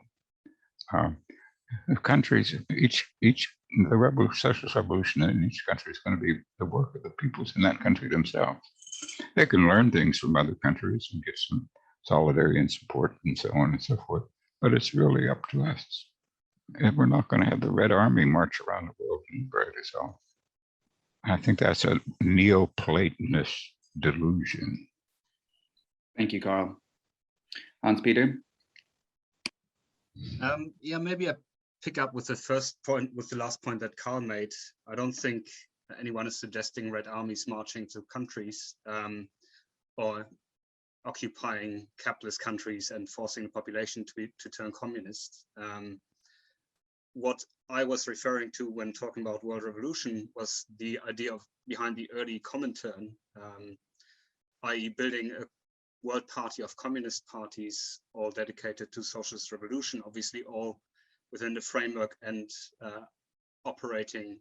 The countries, the socialist revolution in each country is going to be the work of the peoples in that country themselves. They can learn things from other countries and get some solidarity and support and so on and so forth, but it's really up to us. And we're not going to have the Red Army march around the world and liberate us all. I think that's a Neoplatonist delusion. Thank you, Carl. Hans-Peter? Yeah, maybe I pick up with the first point, with the last point that Carl made. I don't think anyone is suggesting Red Armies marching to countries or occupying capitalist countries and forcing the population to turn communist. What I was referring to when talking about world revolution was the idea behind the early Comintern, i.e. building a world party of communist parties, all dedicated to socialist revolution, obviously all within the framework and operating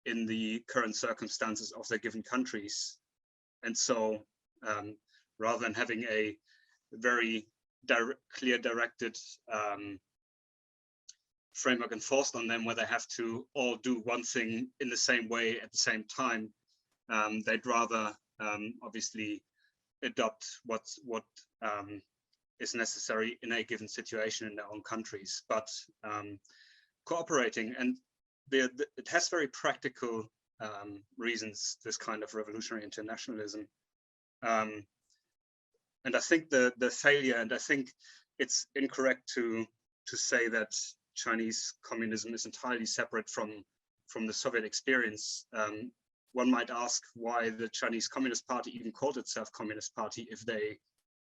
in the current circumstances of their given countries. And so rather than having a very clear directed framework enforced on them where they have to all do one thing in the same way at the same time, they'd rather obviously adopt what is necessary in a given situation in their own countries, but cooperating. And it has very practical reasons, this kind of revolutionary internationalism. And I think the failure, and I think it's incorrect to say that Chinese communism is entirely separate from the Soviet experience. One might ask why the Chinese Communist Party even called itself Communist Party if they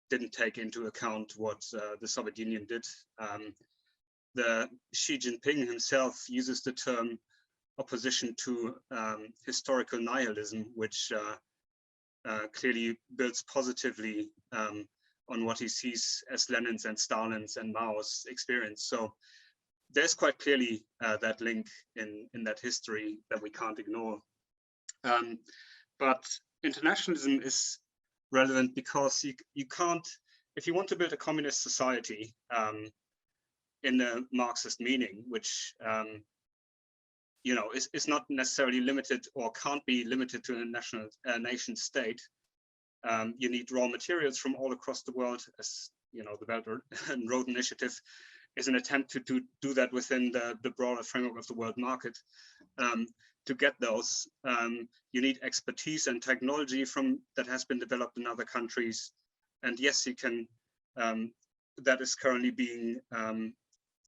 didn't take into account what the Soviet Union did. The Xi Jinping himself uses the term opposition to historical nihilism, which clearly builds positively on what he sees as Lenin's and Stalin's and Mao's experience. So there's quite clearly that link in that history that we can't ignore. But internationalism is relevant because you can't, if you want to build a communist society in the Marxist meaning, which is not necessarily limited or can't be limited to a nation state. You need raw materials from all across the world, as the Belt and Road Initiative is an attempt to do that within the broader framework of the world market. To get those, you need expertise and technology that has been developed in other countries. And yes, you can, that is currently being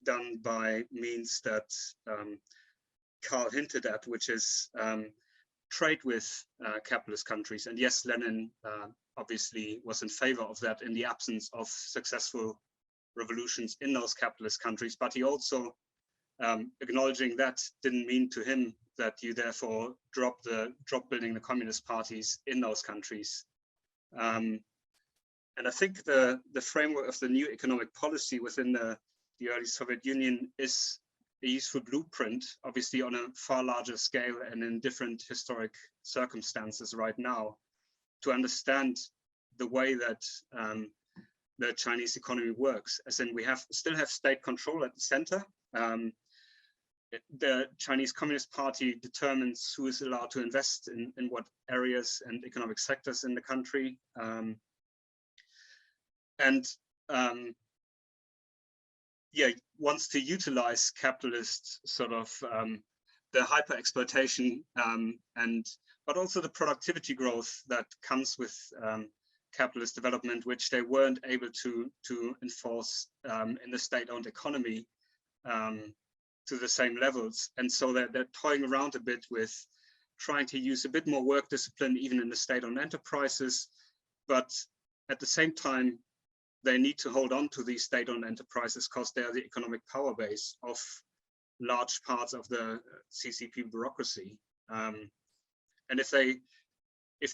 done by means that Carl hinted at, which is trade with capitalist countries. And yes, Lenin obviously was in favor of that in the absence of successful revolutions in those capitalist countries, but he also, acknowledging that didn't mean to him that you therefore drop building the communist parties in those countries. And I think the framework of the new economic policy within the early Soviet Union is a useful blueprint, obviously on a far larger scale and in different historic circumstances right now, to understand the way that the Chinese economy works. As in, we still have state control at the center. The Chinese Communist Party determines who is allowed to invest in what areas and economic sectors in the country. and yeah, wants to utilize capitalist sort of the hyper exploitation but also the productivity growth that comes with capitalist development, which they weren't able to enforce in the state-owned economy to the same levels. And so they're toying around a bit with trying to use a bit more work discipline even in the state-owned enterprises, but at the same time they need to hold on to these state-owned enterprises because they are the economic power base of large parts of the CCP bureaucracy. And if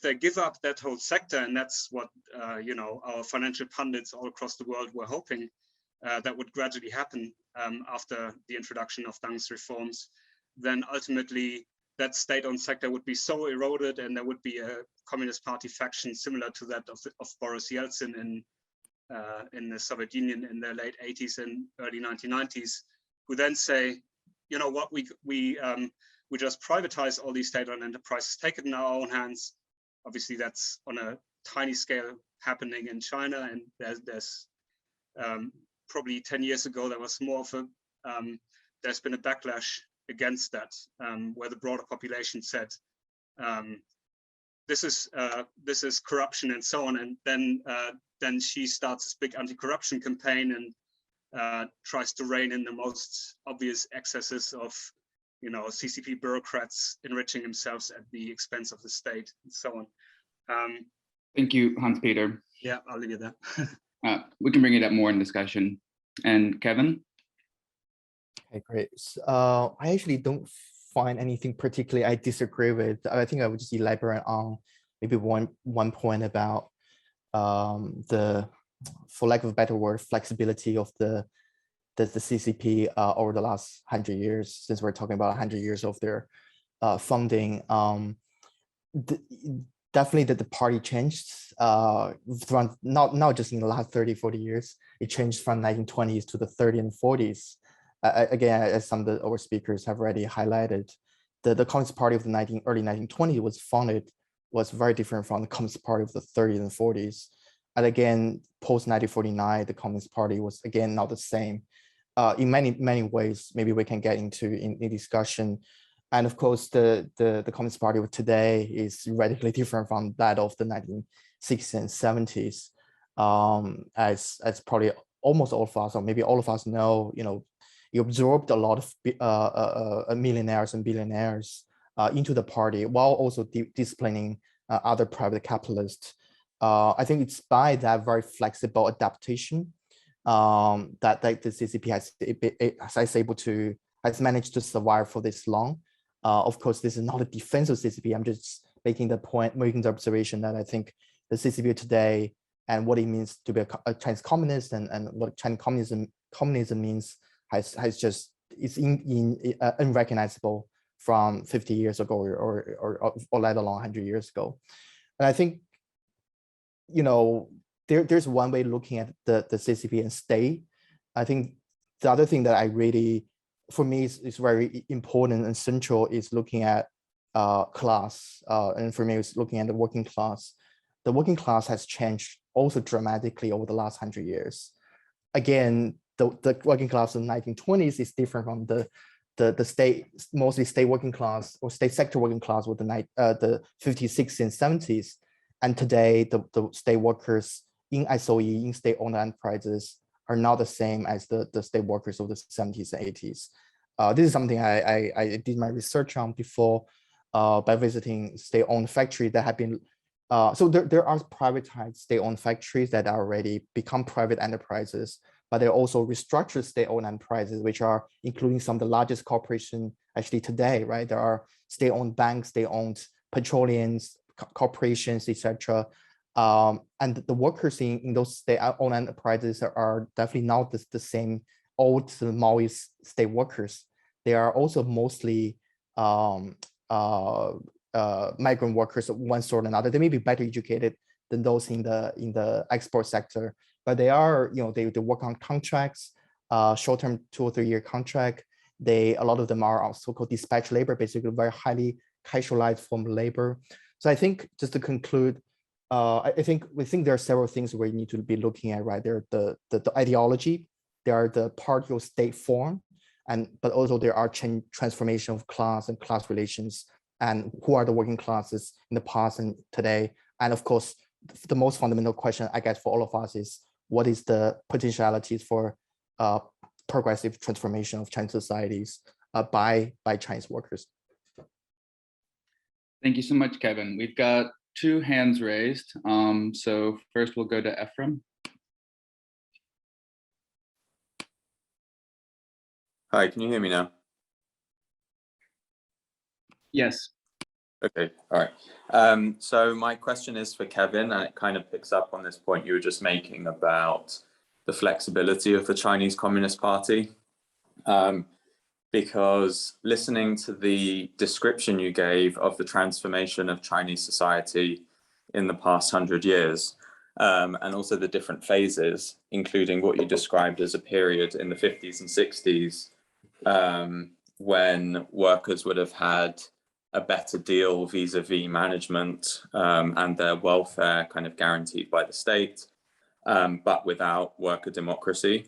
they give up that whole sector, and that's what our financial pundits all across the world were hoping that would gradually happen after the introduction of Deng's reforms, then ultimately that state-owned sector would be so eroded, and there would be a Communist Party faction similar to that of Boris Yeltsin in the Soviet Union in the late 80s and early 1990s, who then say, you know what, we just privatize all these state-owned enterprises, take it in our own hands. Obviously, that's on a tiny scale happening in China, and there's probably 10 years ago there was more of a there's been a backlash against that, where the broader population said this is corruption and so on, and then she starts this big anti-corruption campaign and tries to rein in the most obvious excesses of CCP bureaucrats enriching themselves at the expense of the state and so on. Thank you, Hans-Peter. Yeah, I'll leave it there. We can bring it up more in discussion. And Kevin? Okay, great. I actually don't find anything particularly I disagree with. I think I would just elaborate on maybe one point about the, for lack of a better word, flexibility of the CCP over the last 100 years, since we're talking about 100 years of their funding. Definitely that the party changed from not just in the last 30, 40 years. It changed from 1920s to the 30s and 40s. Again, as some of our speakers have already highlighted, the Communist Party of the early 1920s was very different from the Communist Party of the 30s and 40s. And again, post 1949, the Communist Party was again not the same. In many ways, maybe we can get into in discussion. And of course, the Communist Party of today is radically different from that of the 1960s and 70s. As probably almost all of us, or maybe all of us know, you absorbed a lot of millionaires and billionaires into the party, while also disciplining other private capitalists. I think it's by that very flexible adaptation that the CCP has managed to survive for this long. Of course, this is not a defense of CCP. I'm just making the observation that I think the CCP today and what it means to be a Chinese communist and what Chinese communism means is unrecognizable from 50 years ago or let alone 100 years ago. And I think, there's one way looking at the CCP and state. I think the other thing that for me is very important and central is looking at class. And for me, it's looking at the working class. The working class has changed also dramatically over the last 100 years. Again, the working class in the 1920s is different from the state, mostly state working class or state sector working class with the 50s, 60s, and 70s. And today, the state workers in SOE, in state-owned enterprises, are not the same as the state workers of the 70s and 80s. This is something I did my research on before by visiting state-owned factories that have been, so there are privatized state-owned factories that are already become private enterprises, but there are also restructured state-owned enterprises, which are including some of the largest corporations actually today, right? There are state-owned banks, state-owned petroleums, corporations, etc. And the workers in those state-owned enterprises are definitely not the same old Maoist state workers. They are also mostly migrant workers of one sort or another. They may be better educated than those in the export sector, but they are, they work on contracts, short-term 2 or 3 year contract. A lot of them are so-called dispatch labor, basically very highly casualized form of labor. So I think just to conclude, I think there are several things we need to be looking at, right? There are the ideology, there are the party or state form, but also there are transformation of class and class relations, and who are the working classes in the past and today. And of course, the most fundamental question, I guess, for all of us is, what is the potentialities for progressive transformation of Chinese societies by Chinese workers? Thank you so much, Kevin. We've got 2 hands raised. So first we'll go to Ephraim. Hi, can you hear me now? Yes. Okay, all right. So my question is for Kevin, and it kind of picks up on this point you were just making about the flexibility of the Chinese Communist Party. Because listening to the description you gave of the transformation of Chinese society in the past 100 years, and also the different phases, including what you described as a period in the 50s and 60s, when workers would have had a better deal vis-a-vis management and their welfare kind of guaranteed by the state, but without worker democracy.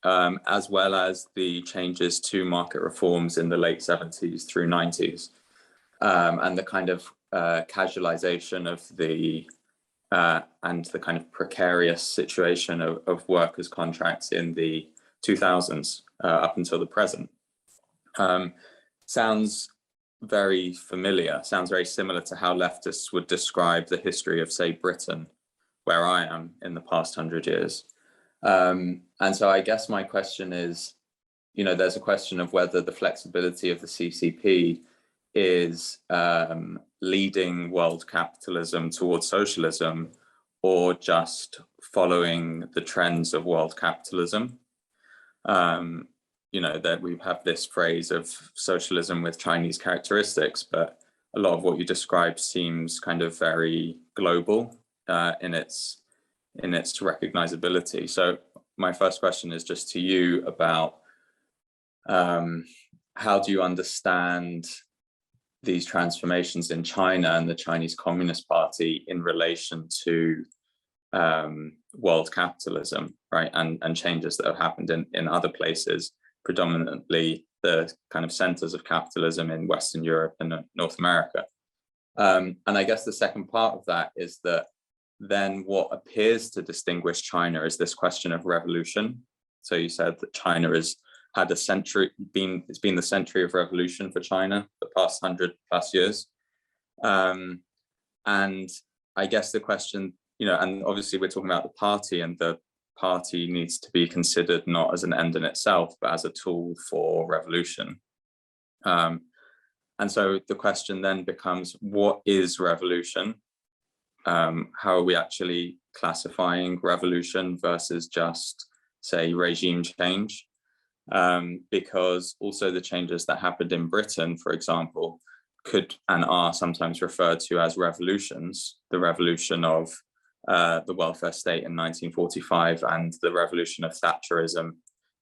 As well as the changes to market reforms in the late 70s through 90s, and the kind of casualization of and the kind of precarious situation of workers' contracts in the 2000s up until the present. Sounds very familiar, sounds very similar to how leftists would describe the history of, say, Britain, where I am in the past 100 years. And so I guess my question is, there's a question of whether the flexibility of the CCP is leading world capitalism towards socialism, or just following the trends of world capitalism. That we have this phrase of socialism with Chinese characteristics, but a lot of what you described seems kind of very global in its recognizability. So my first question is just to you about how do you understand these transformations in China and the Chinese Communist Party in relation to world capitalism, right? And changes that have happened in other places, predominantly the kind of centers of capitalism in Western Europe and North America. And I guess the second part of that is that then what appears to distinguish China is this question of revolution. So you said that China has had a century, it's been the century of revolution for China the past 100+ years. And I guess the question, and obviously we're talking about the party, and the party needs to be considered not as an end in itself, but as a tool for revolution. And so the question then becomes, what is revolution? How are we actually classifying revolution versus just, say, regime change? Because also the changes that happened in Britain, for example, could and are sometimes referred to as revolutions. The revolution of the welfare state in 1945 and the revolution of Thatcherism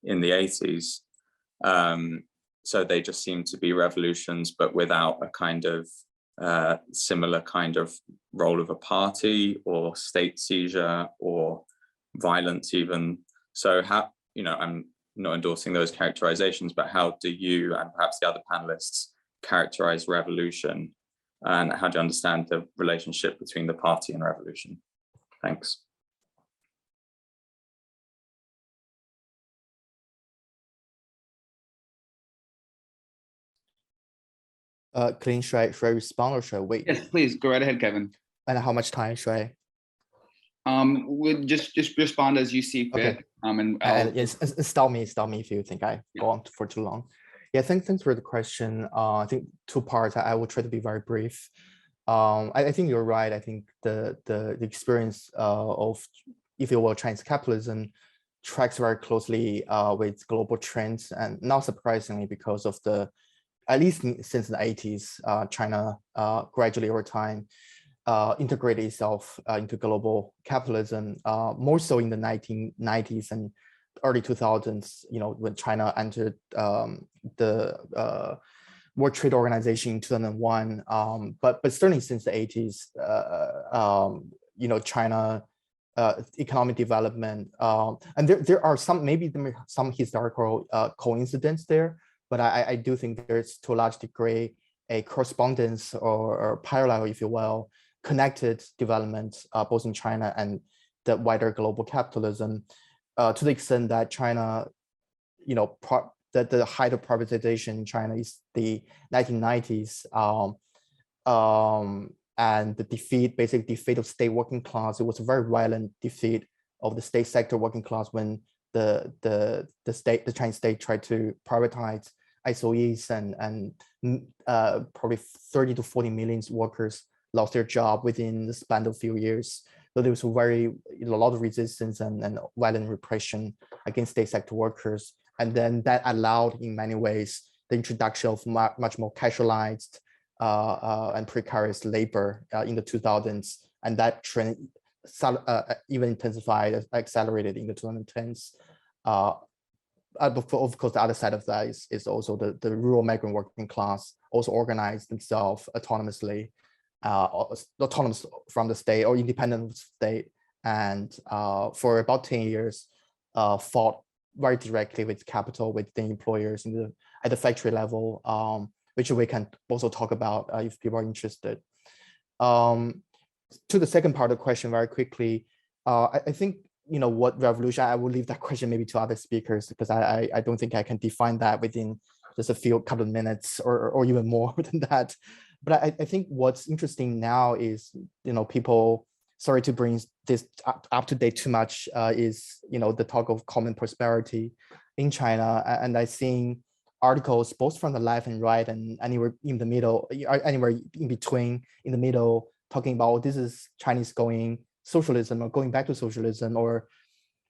in the 80s. So they just seem to be revolutions, but without a kind of similar kind of role of a party or state seizure or violence even. So how, I'm not endorsing those characterizations, but how do you and perhaps the other panelists characterize revolution, and how do you understand the relationship between the party and revolution? Thanks. Clint, should I respond or should I wait? Yes, please go right ahead, Kevin. And how much time should I? We'll just respond as you see fit. Okay. And yes, stop me if you think I go on for too long. Yeah, thanks for the question. I think 2 parts. I will try to be very brief. I think you're right. I think the experience of, if you will, Chinese capitalism tracks very closely with global trends, and not surprisingly, because of at least since the 80s, China gradually over time integrated itself into global capitalism, more so in the 1990s and early 2000s, when China entered the World Trade Organization in 2001. But certainly since the 80s, China economic development. And there are some historical coincidence there, but I do think there's to a large degree a correspondence or parallel, if you will, connected development both in China and the wider global capitalism, to the extent that China, the height of privatization in China is the 1990s, and the basic defeat of state working class. It was a very violent defeat of the state sector working class when the Chinese state tried to privatize ISOEs, and probably 30 to 40 million workers lost their job within the span of a few years. So there was a lot of resistance and violent repression against state sector workers. And then that allowed, in many ways, the introduction of much more casualized and precarious labor in the 2000s. And that trend even intensified, accelerated in the 2010s. Of course, the other side of that is also the rural migrant working class also organized themselves autonomously, autonomous from the state or independent of the state, and for about 10 years fought very directly with capital, with the employers at the factory level, which we can also talk about if people are interested. To the second part of the question very quickly, I think, what revolution, I will leave that question maybe to other speakers, because I don't think I can define that within just a couple of minutes or even more than that. But I think what's interesting now is, people, sorry to bring this up to date too much, is, the talk of common prosperity in China. And I've seen articles both from the left and right and anywhere in the middle, anywhere in between, in the middle, talking about this is Chinese going socialism or going back to socialism or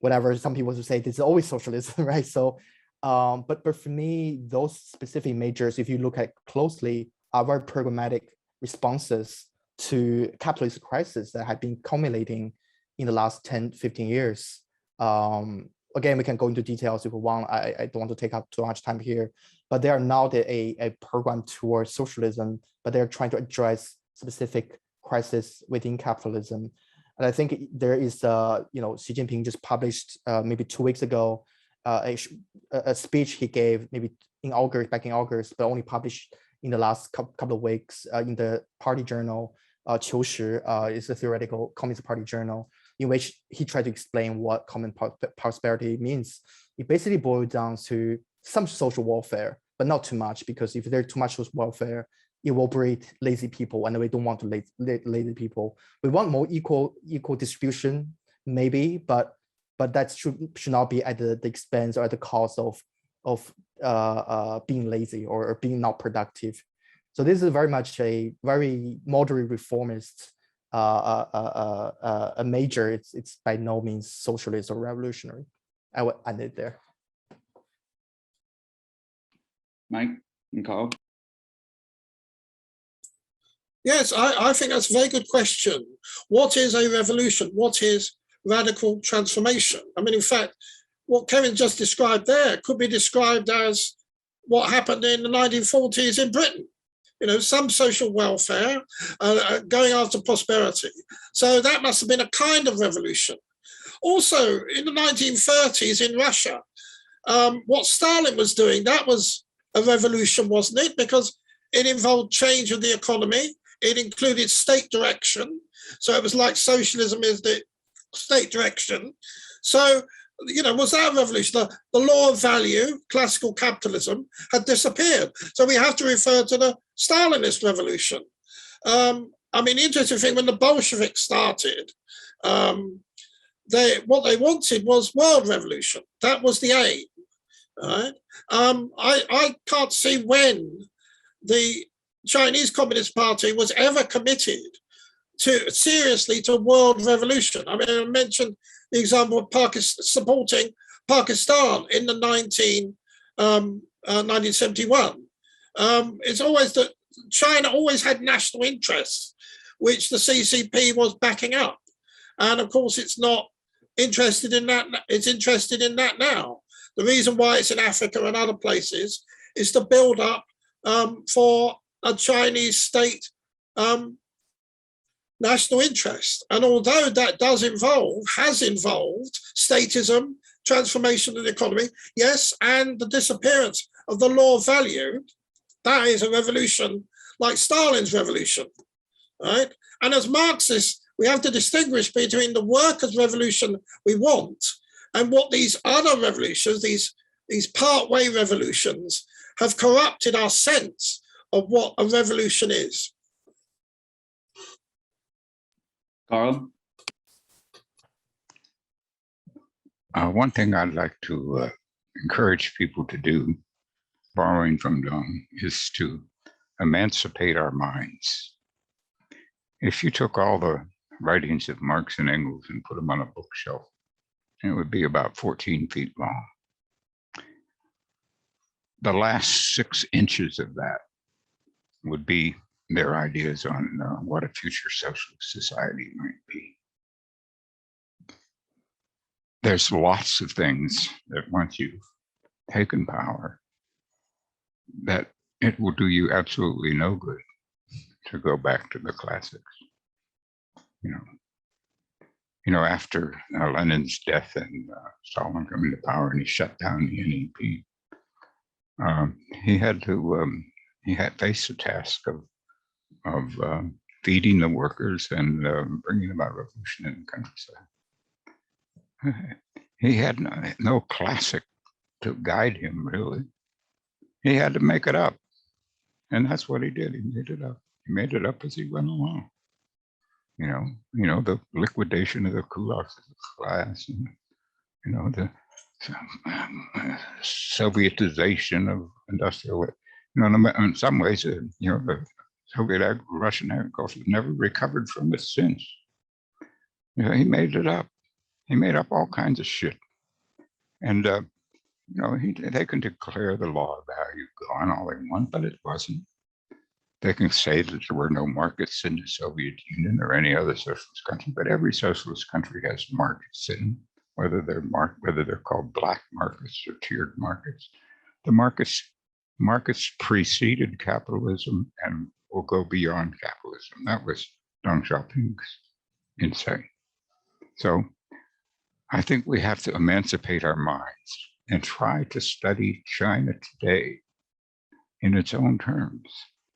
whatever. Some people would say this is always socialism, right? So, but for me, those specific measures, if you look at closely, are very pragmatic responses to capitalist crisis that have been accumulating in the last 10, 15 years. Again, we can go into details if we want. I don't want to take up too much time here, but they are not a program towards socialism, but they're trying to address specific crisis within capitalism. And I think there is, Xi Jinping just published maybe 2 weeks ago, a speech he gave maybe back in August, but only published in the last couple of weeks in the party journal, Qiu Shi, is a theoretical Communist Party journal, in which he tried to explain what common prosperity means. It basically boils down to some social welfare, but not too much, because if there's too much social welfare, it will breed lazy people, and we don't want to lazy people. We want more equal distribution, maybe, but that should not be at the expense or at the cost of being lazy or being not productive. So this is very much a very moderate reformist a major. It's by no means socialist or revolutionary. I would end it there. Mike and Carl. Yes, I think that's a very good question. What is a revolution? What is radical transformation? I mean, in fact, what Kevin just described there could be described as what happened in the 1940s in Britain. Some social welfare, going after prosperity. So that must have been a kind of revolution. Also, in the 1930s in Russia, what Stalin was doing, that was a revolution, wasn't it? Because it involved change of the economy. It included state direction. So it was like socialism is the state direction. So, was that a revolution? The law of value, classical capitalism, had disappeared. So we have to refer to the Stalinist revolution. Interesting thing, when the Bolsheviks started, what they wanted was world revolution. That was the aim. Right? I can't see when the Chinese Communist Party was ever committed seriously to world revolution. I mentioned the example of supporting Pakistan in the 1971. It's always that China always had national interests, which the CCP was backing up. And of course, it's not interested in that. It's interested in that now. The reason why it's in Africa and other places is to build up for a Chinese state national interest. And although that has involved statism, transformation of the economy, yes, and the disappearance of the law of value, that is a revolution like Stalin's revolution, right? And as Marxists, we have to distinguish between the workers' revolution we want and what these other revolutions, these part-way revolutions, have corrupted our sense of what a revolution is. Carl? One thing I'd like to encourage people to do, borrowing from Dong, is to emancipate our minds. If you took all the writings of Marx and Engels and put them on a bookshelf, it would be about 14 feet long. The last 6 inches of that would be their ideas on what a future socialist society might be. There's lots of things that once you've taken power, that it will do you absolutely no good to go back to the classics. After Lenin's death and Stalin coming to power, and he shut down the NEP, he had faced the task of feeding the workers and bringing about revolution in the countryside. He had no classic to guide him, really. He had to make it up, and that's what he did. He made it up. He made it up as he went along. The liquidation of the kulaks class, and the Sovietization of industrial. In some ways, the Soviet Russian agriculture never recovered from it since. He made it up. He made up all kinds of shit, and they can declare the law of value gone all they want, but it wasn't. They can say that there were no markets in the Soviet Union or any other socialist country, but every socialist country has markets in them, whether they're called black markets or tiered markets. The markets preceded capitalism and will go beyond capitalism. That was Deng Xiaoping's insight. So I think we have to emancipate our minds and try to study China today in its own terms.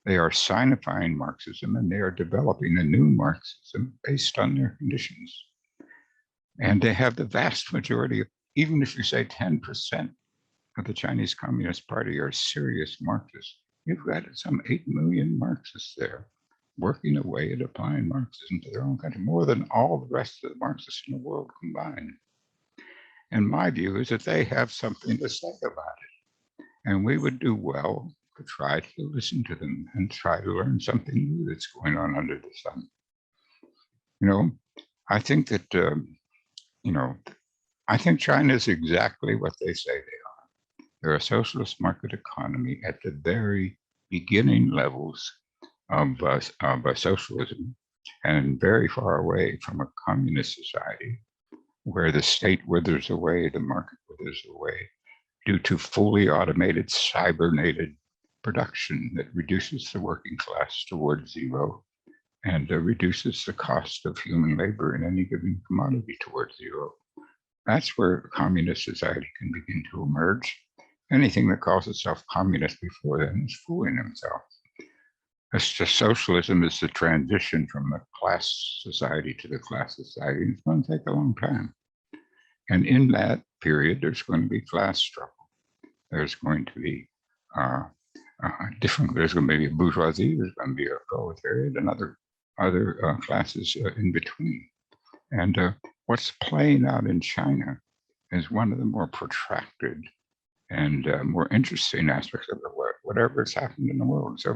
They are sinifying Marxism, and they are developing a new Marxism based on their conditions. And they have the vast majority of, even if you say 10% of the Chinese Communist Party are serious Marxists, you've got some 8 million Marxists there working away at applying Marxism to their own country, more than all the rest of the Marxists in the world combined. And my view is that they have something to say about it. And we would do well to try to listen to them and try to learn something new that's going on under the sun. I think that, I think China is exactly what they say they are. They're a socialist market economy at the very beginning levels of socialism, and very far away from a communist society where the state withers away, the market withers away, due to fully automated, cybernated production that reduces the working class towards zero and reduces the cost of human labor in any given commodity towards zero. That's where communist society can begin to emerge. Anything that calls itself communist before then is fooling themselves. It's just socialism is the transition from the class society to the class society, and it's going to take a long time. And in that period, there's going to be class struggle. There's going to be there's going to be a bourgeoisie, there's going to be a proletariat, and other classes in between. And what's playing out in China is one of the more protracted and more interesting aspects of whatever has happened in the world. So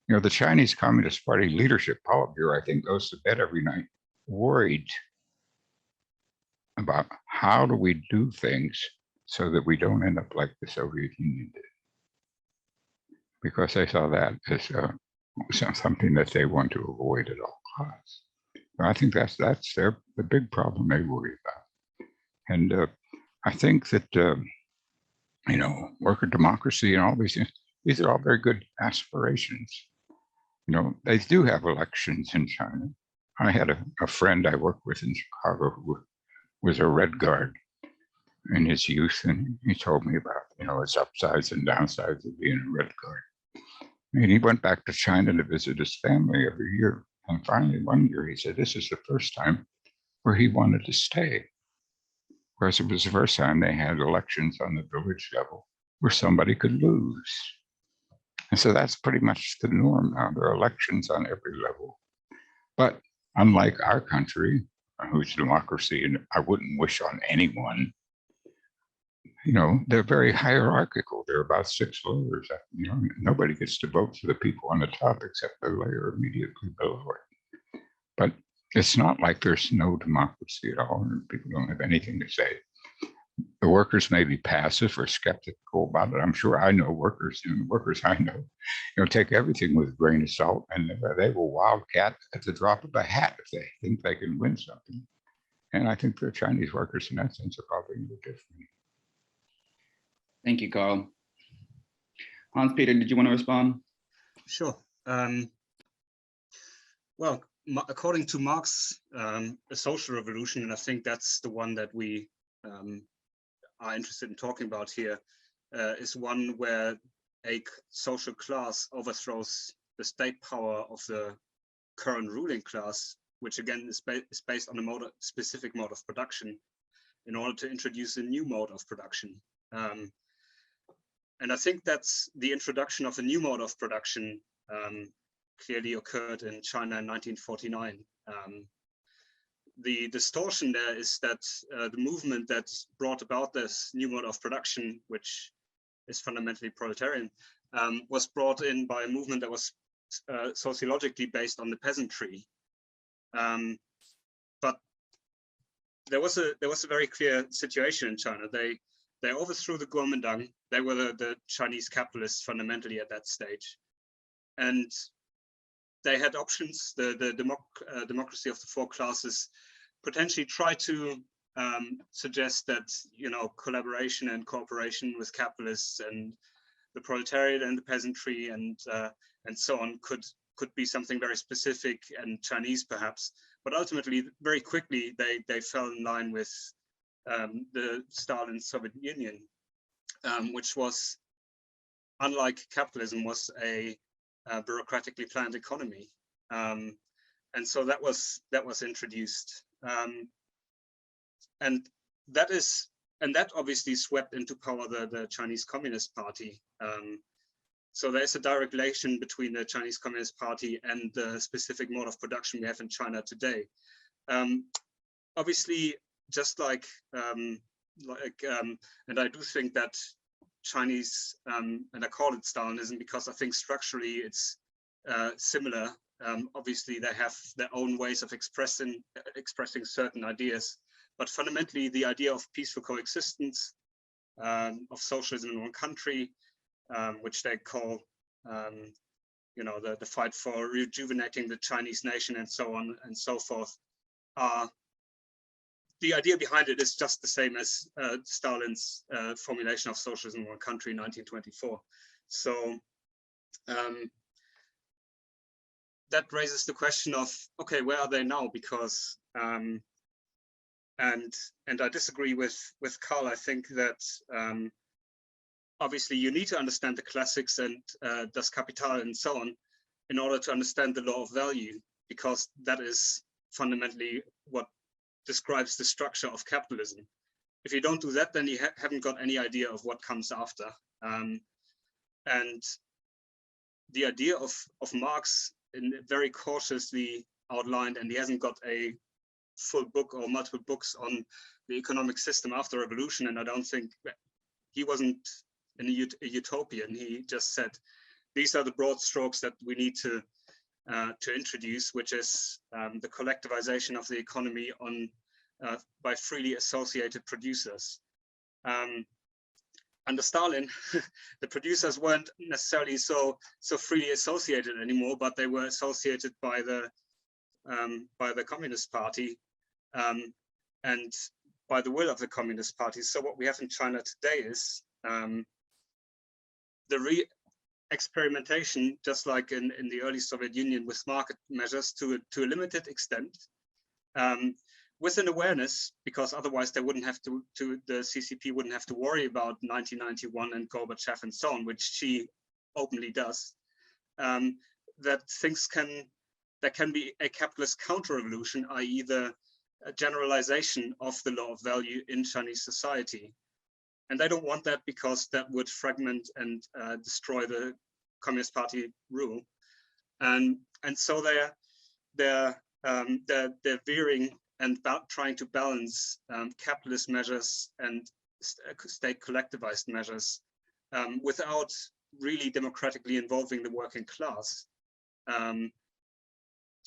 the Chinese Communist Party leadership, Politburo, I think, goes to bed every night worried about how do we do things so that we don't end up like the Soviet Union did, because they saw that as something that they want to avoid at all costs. So I think that's the big problem they worry about. And I think that worker democracy and all these are all very good aspirations. They do have elections in China, I had a friend I worked with in Chicago who was a Red Guard in his youth, and he told me about, his upsides and downsides of being a Red Guard. And he went back to China to visit his family every year. And finally, one year, he said, this is the first time where he wanted to stay. Because it was the first time they had elections on the village level where somebody could lose. And so that's pretty much the norm now. There are elections on every level. But unlike our country, whose democracy, and I wouldn't wish on anyone, they're very hierarchical. There are about 6 layers. Nobody gets to vote for the people on the top except the layer immediately below it. But it's not like there's no democracy at all, and people don't have anything to say. The workers may be passive or skeptical about it. I'm sure I know workers, and the workers I know, take everything with a grain of salt, and they will wildcat at the drop of a hat if they think they can win something. And I think the Chinese workers in that sense are probably no different. Thank you, Carl. Hans-Peter, did you want to respond? Sure. Well, according to Marx, a social revolution, and I think that's the one that we are interested in talking about here, is one where a social class overthrows the state power of the current ruling class, which again is based on a specific mode of production, in order to introduce a new mode of production. And I think that's the introduction of a new mode of production clearly occurred in China in 1949. The distortion there is that the movement that brought about this new mode of production, which is fundamentally proletarian, was brought in by a movement that was sociologically based on the peasantry. But there was a very clear situation in China. They overthrew the Kuomintang. They were the Chinese capitalists fundamentally at that stage. And they had options. The democracy of the 4 classes potentially tried to suggest that, collaboration and cooperation with capitalists and the proletariat and the peasantry and so on could be something very specific and Chinese perhaps. But ultimately, very quickly, they fell in line with the Stalin Soviet Union, which was, unlike capitalism, was a bureaucratically planned economy, and so that was introduced, and that obviously swept into power the Chinese Communist Party. So there's a direct relation between the Chinese Communist Party and the specific mode of production we have in China today. Obviously, just like and I do think that Chinese, and I call it Stalinism because I think structurally it's similar. Obviously, they have their own ways of expressing certain ideas, but fundamentally the idea of peaceful coexistence, of socialism in one country, which they call, the fight for rejuvenating the Chinese nation and so on and so forth, the idea behind it is just the same as Stalin's formulation of socialism in one country in 1924. So that raises the question of, okay, where are they now? Because and I disagree with Carl. I think that obviously you need to understand the classics and Das Kapital and so on in order to understand the law of value, because that is fundamentally what describes the structure of capitalism. If you don't do that, then you haven't got any idea of what comes after. And the idea of Marx very cautiously outlined, and he hasn't got a full book or multiple books on the economic system after revolution, and I don't think he wasn't a utopian. He just said, these are the broad strokes that we need to introduce, which is the collectivization of the economy by freely associated producers. Under Stalin, the producers weren't necessarily so freely associated anymore, but they were associated by the Communist Party and by the will of the Communist Party. So what we have in China today is experimentation, just like in the early Soviet Union, with market measures to a limited extent, with an awareness, because otherwise they wouldn't have to the CCP wouldn't have to worry about 1991 and Gorbachev and so on, which she openly does. That there can be a capitalist counter-revolution, i.e. the generalization of the law of value in Chinese society. And I don't want that, because that would fragment and destroy the Communist Party rule. And so they're veering and trying to balance capitalist measures and state collectivized measures without really democratically involving the working class.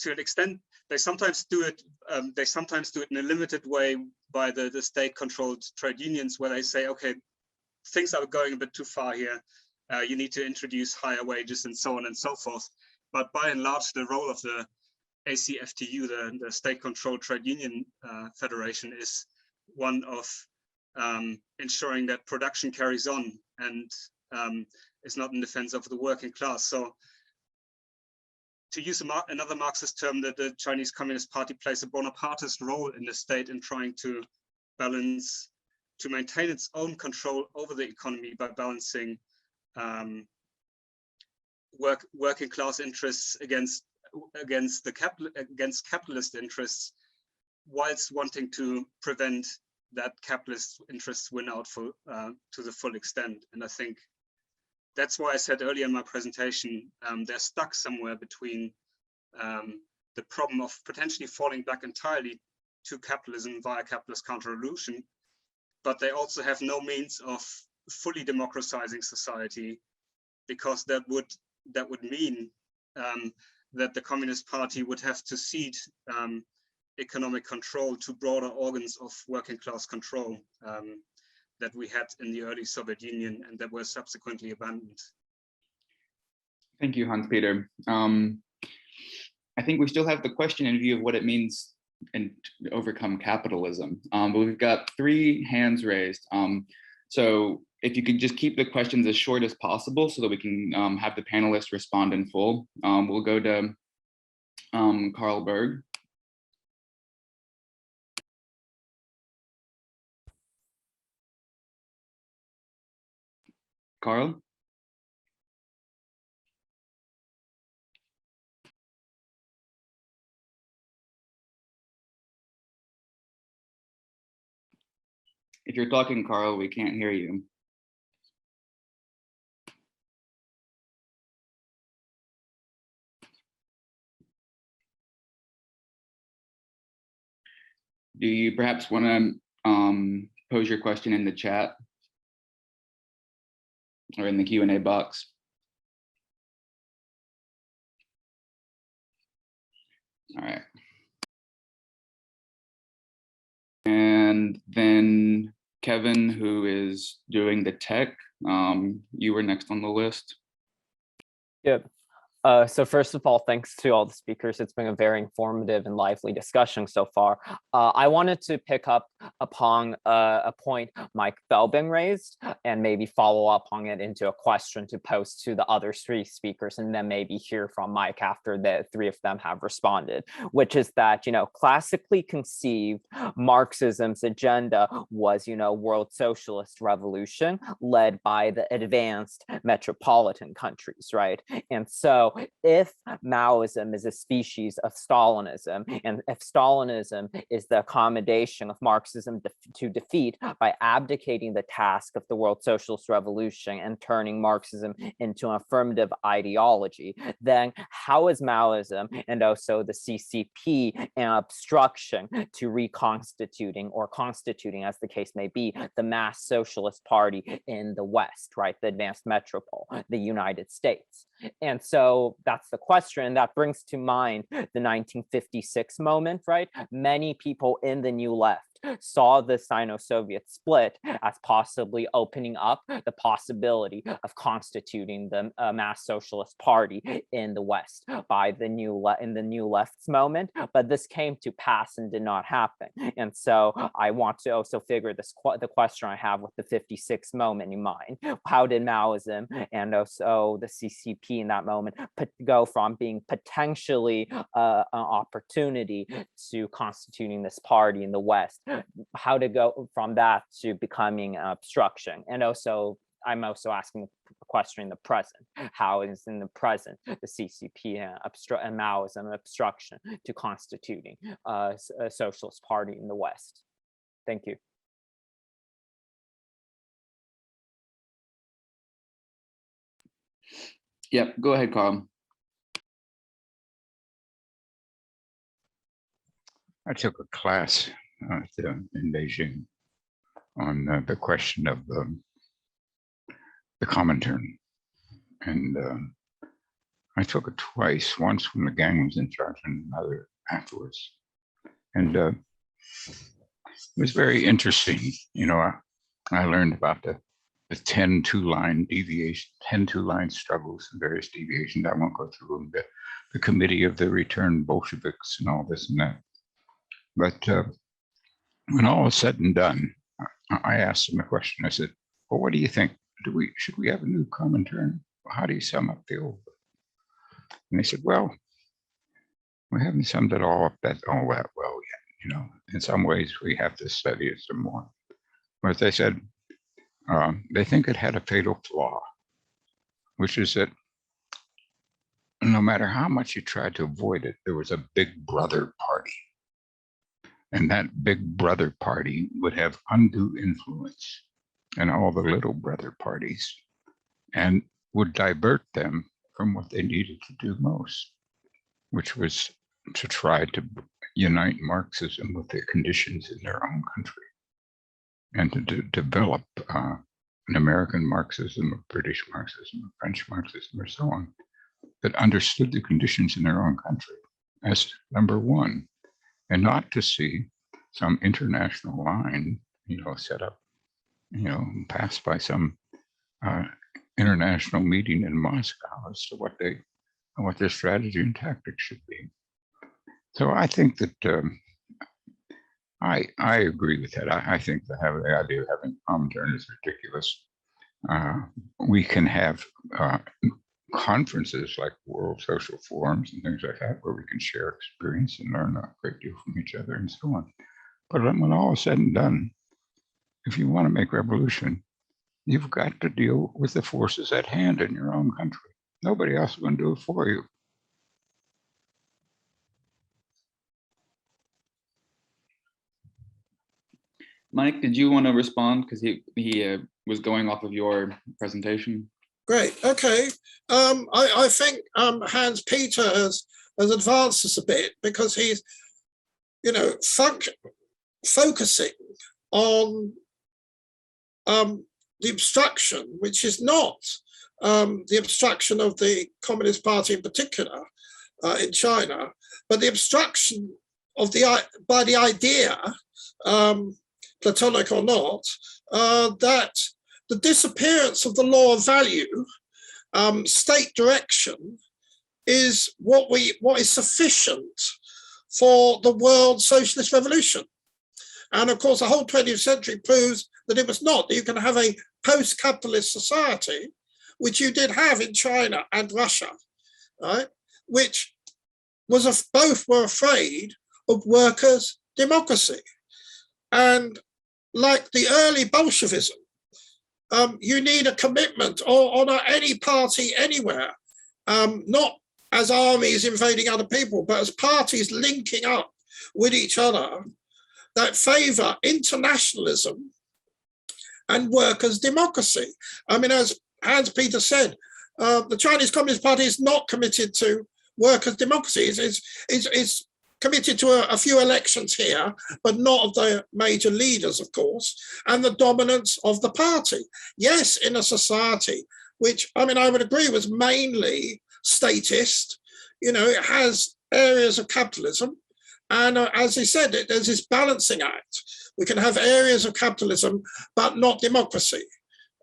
To an extent, they sometimes do it. They sometimes do it in a limited way by the state-controlled trade unions, where they say, "Okay, things are going a bit too far here. You need to introduce higher wages and so on and so forth." But by and large, the role of the ACFTU, the state-controlled trade union federation, is one of ensuring that production carries on and is not in defense of the working class. So, to use another Marxist term, that the Chinese Communist Party plays a Bonapartist role in the state in trying to balance, to maintain its own control over the economy by balancing working class interests against capitalist interests, whilst wanting to prevent that capitalist interests win out to the full extent. And I think that's why I said earlier in my presentation, they're stuck somewhere between the problem of potentially falling back entirely to capitalism via capitalist counter-revolution, but they also have no means of fully democratizing society, because that would mean that the Communist Party would have to cede economic control to broader organs of working class control that we had in the early Soviet Union and that were subsequently abandoned. Thank you, Hans-Peter. I think we still have the question in view of what it means and to overcome capitalism. But we've got 3 hands raised. So if you could just keep the questions as short as possible so that we can have the panelists respond in full. We'll go to Carl Berg. Carl? If you're talking, Carl, we can't hear you. Do you perhaps want to pose your question in the chat or in the Q&A box? All right. And then Kevin, who is doing the tech, you were next on the list. Yep. So first of all, thanks to all the speakers. It's been a very informative and lively discussion so far. I wanted to pick up upon a point Mike Belbin raised and maybe follow up on it into a question to pose to the other 3 speakers, and then maybe hear from Mike after the 3 of them have responded, which is that, classically conceived Marxism's agenda was, world socialist revolution led by the advanced metropolitan countries, right? And so if Maoism is a species of Stalinism, and if Stalinism is the accommodation of Marxism to defeat by abdicating the task of the world socialist revolution and turning Marxism into an affirmative ideology, then how is Maoism and also the CCP an obstruction to reconstituting or constituting, as the case may be, the mass socialist party in the West, right? The advanced metropole, the United States. And so that's the question. That brings to mind the 1956 moment, right? Many people in the New Left left saw the Sino-Soviet split as possibly opening up the possibility of constituting the mass socialist party in the West by the new left's moment, but this came to pass and did not happen. And so I want to also figure this the question I have with the 56 moment in mind. How did Maoism and also the CCP in that moment go from being potentially an opportunity to constituting this party in the West? How to go from that to becoming an obstruction? And also, I'm also asking a question in the present. How is in the present the CCP and Maoism obstruction to constituting a socialist party in the West? Thank you. Yeah, go ahead, Carl. I took a class in Beijing on the question of the Comintern, and I took it twice. Once when the gang was in charge, and another afterwards. And it was very interesting. You know, I learned about the 10 two-line deviation, 10 two-line struggles and various deviations. I won't go through them. The committee of the returned Bolsheviks and all this and that. But when all is said and done, I asked them a question. I said, "Well, what do you think? Should we have a new Comintern? How do you sum up the old?" And they said, "Well, we haven't summed it all that well yet. You know, in some ways we have to study it some more." But they said they think it had a fatal flaw, which is that no matter how much you tried to avoid it, there was a big brother party. And that big brother party would have undue influence in all the little brother parties and would divert them from what they needed to do most, which was to try to unite Marxism with the conditions in their own country and to develop an American Marxism, a British Marxism, a French Marxism, or so on, that understood the conditions in their own country as number one, and not to see some international line, you know, set up, you know, passed by some international meeting in Moscow as to what their strategy and tactics should be. So I think that I agree with that. I think the idea of having a Comintern is ridiculous. We can have conferences like World Social Forums and things like that, where we can share experience and learn a great deal from each other and so on. But when all is said and done, if you want to make revolution, you've got to deal with the forces at hand in your own country. Nobody else is going to do it for you. Mike, did you want to respond? Because he was going off of your presentation. Great. Okay. I think Hans Peter has advanced this a bit, because he's, you know, focusing on the obstruction, which is not the obstruction of the Communist Party in particular in China, but the obstruction of by the idea, Platonic or not, that the disappearance of the law of value, state direction, is what is sufficient for the world socialist revolution. And of course, the whole 20th century proves that it was not. You can have a post-capitalist society, which you did have in China and Russia, right? Which was both were afraid of workers' democracy. And like the early Bolshevism, you need a commitment on any party anywhere, not as armies invading other people, but as parties linking up with each other that favor internationalism and workers' democracy. I mean, as Hans Peter said, the Chinese Communist Party is not committed to workers' democracy. It's committed to a few elections here, but not of the major leaders, of course, and the dominance of the party. Yes, in a society which, I mean, I would agree was mainly statist, you know, it has areas of capitalism, And as he said, there's this balancing act. We can have areas of capitalism, but not democracy,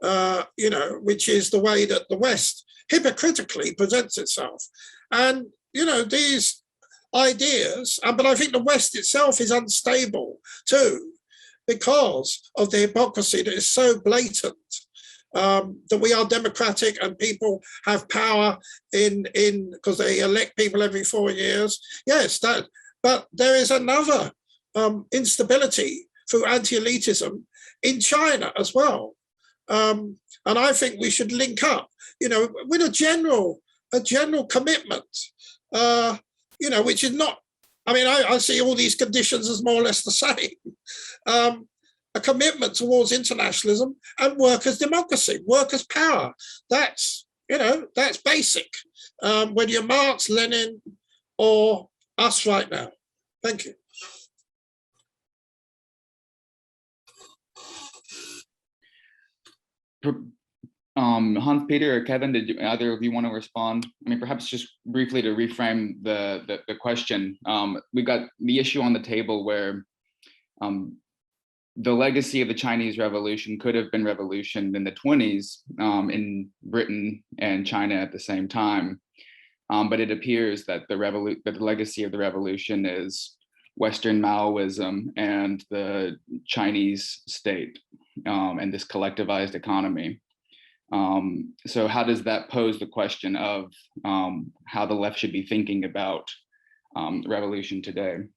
which is the way that the West hypocritically presents itself. And, these ideas, but I think the West itself is unstable too, because of the hypocrisy that is so blatant. That we are democratic and people have power because they elect people every 4 years. Yes, but there is another instability through anti-elitism in China as well. And I think we should link up, with a general commitment, which is not, I see all these conditions as more or less the same. A commitment towards internationalism and workers' democracy, workers' power. That's basic. Whether you're Marx, Lenin, or us right now. Thank you. Hans Peter or Kevin, did either of you want to respond? Perhaps just briefly to reframe the question. We've got the issue on the table where the legacy of the Chinese Revolution could have been revolution in the 1920s in Britain and China at the same time. But it appears that the legacy of the revolution is Western Maoism and the Chinese state and this collectivized economy. So how does that pose the question of how the left should be thinking about revolution today?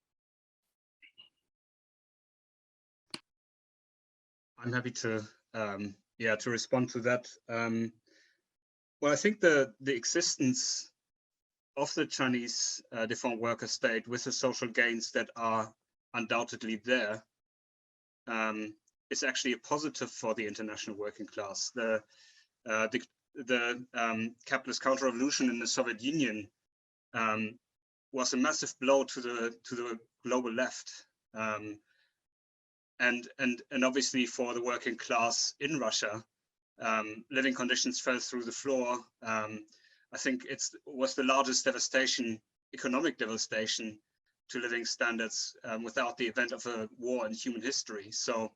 I'm happy to respond to that. Well, I think the existence of the Chinese deformed worker state with the social gains that are undoubtedly there is actually a positive for the international working class. The capitalist counter-revolution in the Soviet Union was a massive blow to the global left. And obviously for the working class in Russia, living conditions fell through the floor. I think it was the largest economic devastation to living standards without the event of a war in human history. So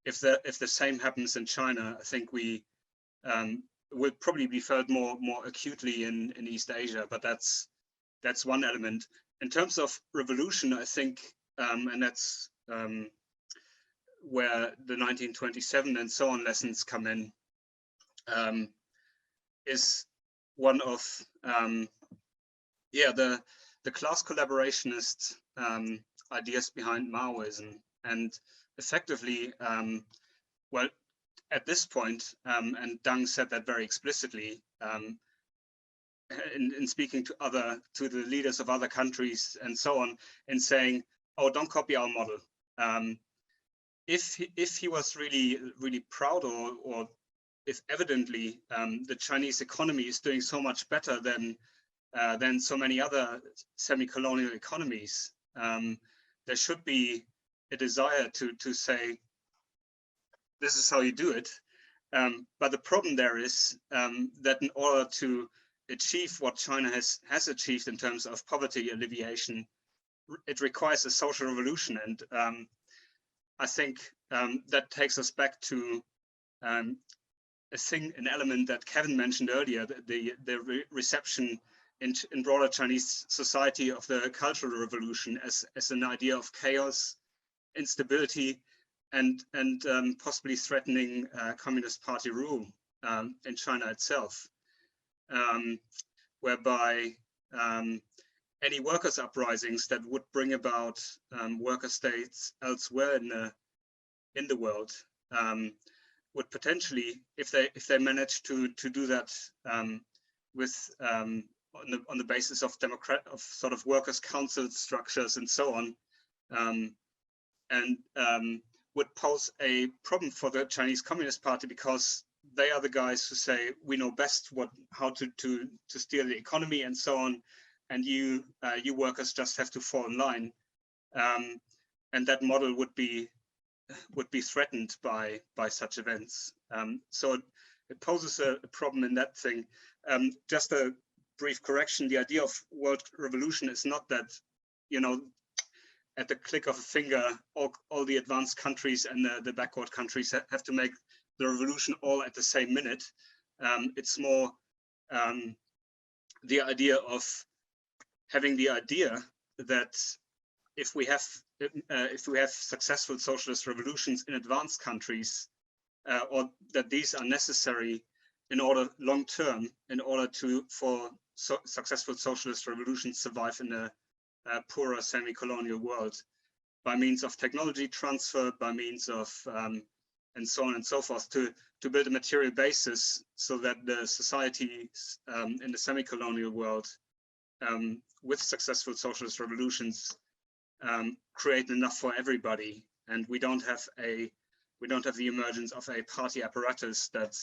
if the same happens in China, I think we will probably be felt more acutely in East Asia, but that's one element. In terms of revolution, I think, and that's where the 1927 and so on lessons come in, is one of the class collaborationist ideas behind Maoism. And effectively, well, at this point, and Deng said that very explicitly in speaking to the leaders of other countries and so on, in saying, "Oh, don't copy our model." If he was really proud, or if evidently the Chinese economy is doing so much better than so many other semi-colonial economies, there should be a desire to say, this is how you do it. But the problem there is that in order to achieve what China has achieved in terms of poverty alleviation, it requires a social revolution. And I think that takes us back to an element that Kevin mentioned earlier, the reception in broader Chinese society of the Cultural Revolution as an idea of chaos, instability, and possibly threatening Communist Party rule in China itself, whereby any workers' uprisings that would bring about worker states elsewhere in the world would potentially, if they manage to do that with on the basis of sort of workers' council structures and so on, and would pose a problem for the Chinese Communist Party, because they are the guys who say, we know best how to steer the economy and so on, and you workers just have to fall in line, and that model would be threatened by such events. So it poses a problem in that thing. Just a brief correction: the idea of world revolution is not that at the click of a finger, all the advanced countries and the backward countries have to make the revolution all at the same minute. It's more the idea of having the idea that if we have successful socialist revolutions in advanced countries, or that these are necessary in order long term, in order for successful socialist revolutions survive in a poorer semi-colonial world, by means of technology transfer, by means of and so on and so forth, to build a material basis so that the societies in the semi-colonial world with successful socialist revolutions create enough for everybody, and we don't have the emergence of a party apparatus that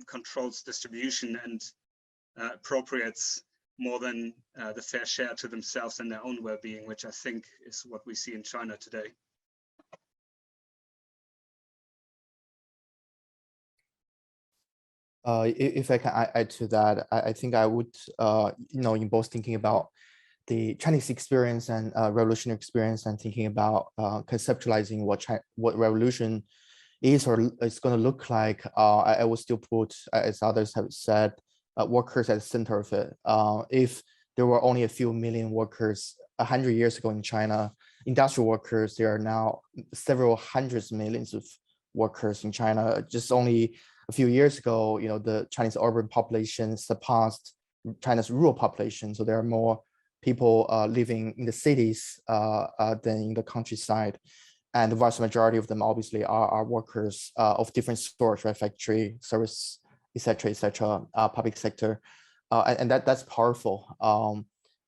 controls distribution and appropriates more than the fair share to themselves and their own well-being, which I think is what we see in China today. If I can add to that, I think I would, in both thinking about the Chinese experience and revolutionary experience, and thinking about conceptualizing what revolution is or is going to look like, I will still put, as others have said, workers at the center of it. If there were only a few million workers 100 years ago in China, industrial workers, there are now several hundreds of millions of workers in China. Just only a few years ago, the Chinese urban population surpassed China's rural population. So there are more people living in the cities than in the countryside. And the vast majority of them obviously are workers of different sorts, right? Factory, service, etc., public sector. And that's powerful.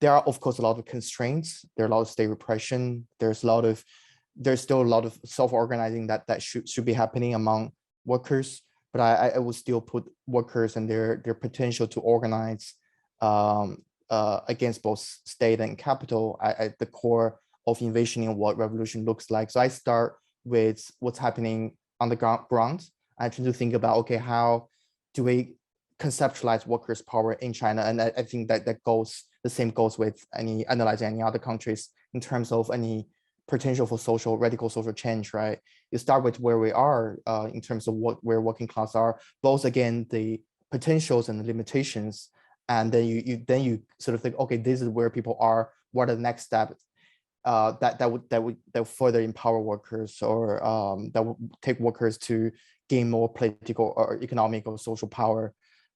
There are, of course, a lot of constraints. There are a lot of state repression. There's still a lot of self-organizing that should be happening among workers. But I would still put workers and their potential to organize against both state and capital at the core of envisioning what revolution looks like. So I start with what's happening on the ground. I try to think about, okay, how do we conceptualize workers' power in China? And I think that the same goes with analyzing any other countries in terms of any potential for radical social change, right? You start with where we are in terms of where working class are, both again the potentials and the limitations, and then you sort of think, okay, this is where people are. What are the next steps that would further empower workers, or that would take workers to gain more political or economic or social power?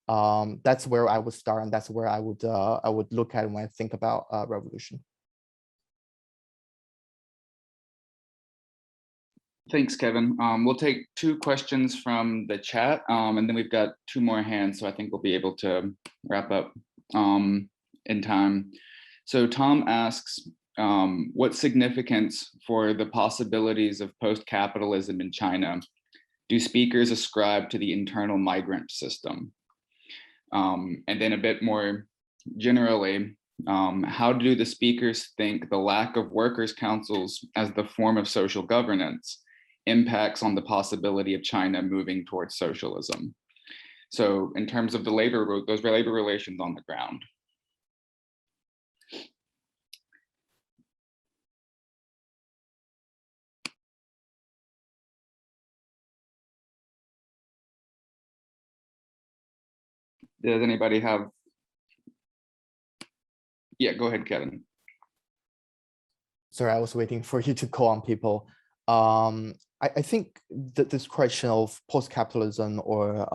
That's where I would start, and that's where I would look at when I think about revolution. Thanks, Kevin. We'll take 2 questions from the chat, and then we've got 2 more hands, so I think we'll be able to wrap up in time. So Tom asks, what significance for the possibilities of post-capitalism in China do speakers ascribe to the internal migrant system? And then a bit more generally, how do the speakers think the lack of workers' councils as the form of social governance impacts on the possibility of China moving towards socialism? So in terms of those labor relations on the ground. Does anybody have? Yeah, go ahead, Kevin. Sorry, I was waiting for you to call on people. I think that this question of post-capitalism or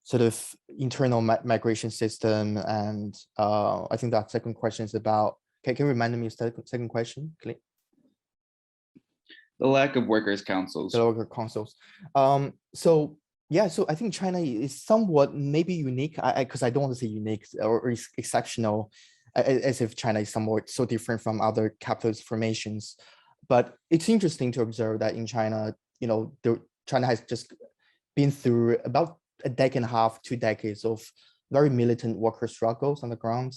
sort of internal migration system, and I think that second question is about, can you remind me of the second question, please? The lack of workers' councils. The worker councils. So I think China is somewhat maybe unique, because I don't want to say unique or exceptional, as if China is somewhat so different from other capitalist formations. But it's interesting to observe that in China, China has just been through about a decade and a half, 2 decades of very militant worker struggles on the ground,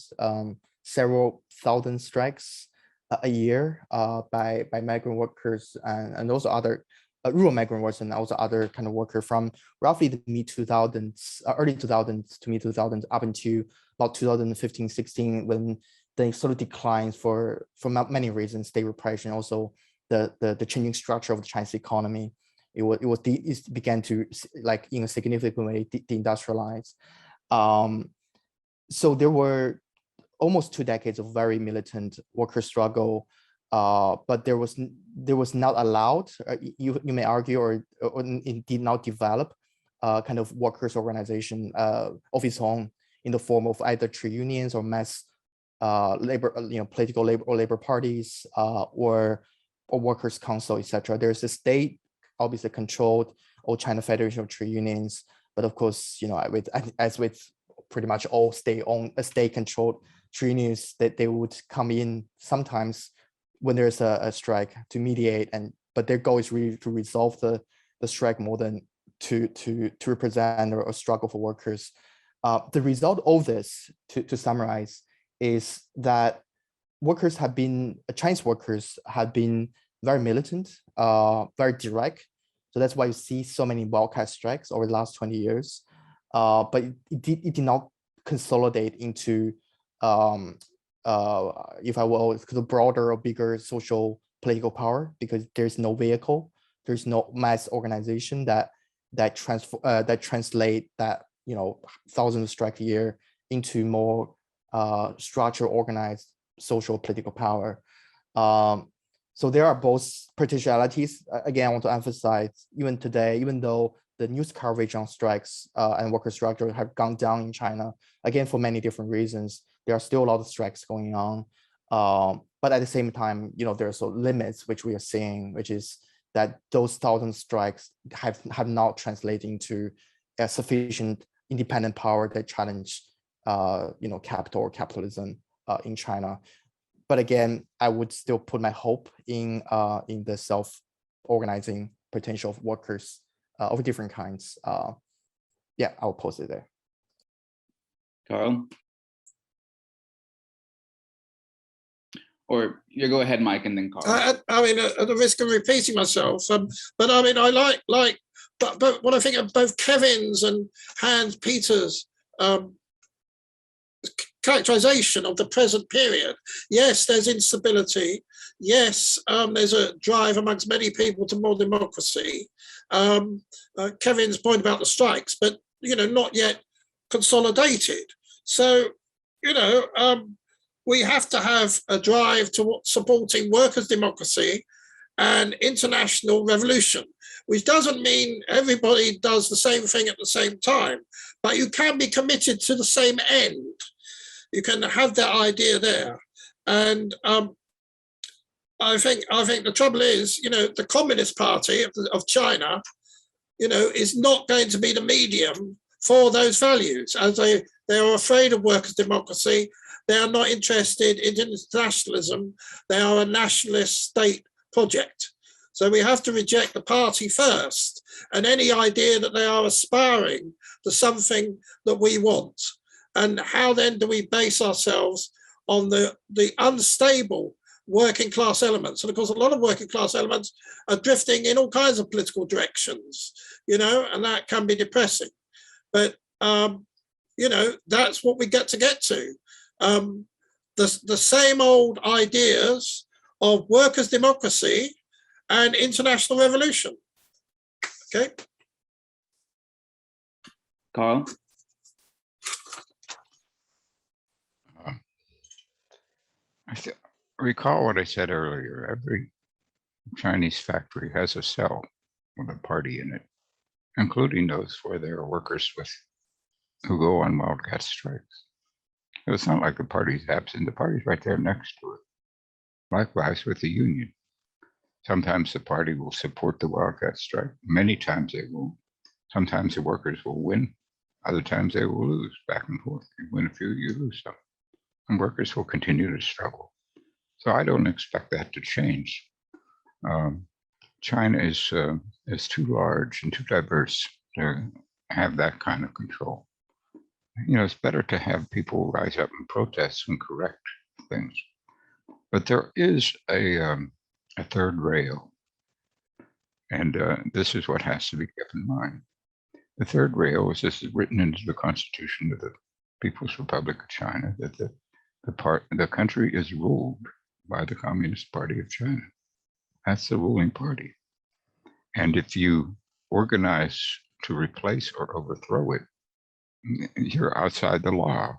several thousand strikes a year by migrant workers and also other rural migrant workers, and also other kind of worker from roughly the mid-2000s, early 2000s to mid-2000s up into about 2015, 16, when they sort of declines for many reasons, state repression, also the changing structure of the Chinese economy. It began to, like, in a significant way, deindustrialize. So there were almost 2 decades of very militant worker struggle, but there was not allowed, you may argue, or it did not develop kind of workers' organization of its own in the form of either trade unions or mass labor, political labor parties, or workers' council, etc. There's a state obviously controlled, or China Federation of Trade Unions, but of course, as with pretty much all state-controlled trade unions, that they would come in sometimes when there's a strike to mediate, but their goal is really to resolve the strike more than to represent or struggle for workers. The result of this, to summarize, is that Chinese workers have been very militant, very direct. So that's why you see so many wildcat strikes over the last 20 years. But it did not consolidate into, if I will, the broader or bigger social political power, because there's no vehicle, there's no mass organization that translate that thousands of strikes a year into more structured, organized social political power. So there are both potentialities. Again, I want to emphasize, even today, even though the news coverage on strikes and worker struggle have gone down in China, again, for many different reasons, there are still a lot of strikes going on. But at the same time, there are also limits, which we are seeing, which is that those 1,000 strikes have not translated into a sufficient independent power that challenge capital or capitalism in China. But again, I would still put my hope in the self-organizing potential of workers of different kinds. Yeah, I'll pause it there. Carl? Or you go ahead, Mike, and then Carl. I mean, at the risk of repeating myself, but I mean, I like, but when I think of both Kevin's and Hans Peter's characterization of the present period, yes, there's instability. Yes, there's a drive amongst many people to more democracy. Kevin's point about the strikes, but not yet consolidated. So we have to have a drive to supporting workers' democracy and international revolution, which doesn't mean everybody does the same thing at the same time, but you can be committed to the same end. You can have that idea there. And I think the trouble is, the Communist Party of China, is not going to be the medium for those values, as they are afraid of workers' democracy. They are not interested in internationalism. They are a nationalist state project. So we have to reject the party first, and any idea that they are aspiring to something that we want. And how then do we base ourselves on the unstable working class elements? And of course, a lot of working class elements are drifting in all kinds of political directions, and that can be depressing. But, that's what we get to. The same old ideas of workers' democracy and international revolution. Okay. Carl? Recall what I said earlier. Every Chinese factory has a cell with a party in it, including those where there are workers who go on wildcat strikes. It's not like the party's absent. The party's right there next to it. Likewise with the union. Sometimes the party will support the wildcat strike. Many times they will. Sometimes the workers will win. Other times they will lose, back and forth. You win a few, you lose some. And workers will continue to struggle. So I don't expect that to change. China is too large and too diverse to have that kind of control. It's better to have people rise up and protest and correct things. But there is a third rail, and this is what has to be kept in mind. The third rail is this is written into the Constitution of the People's Republic of China, that the the country is ruled by the Communist Party of China. That's the ruling party. And if you organize to replace or overthrow it, you're outside the law.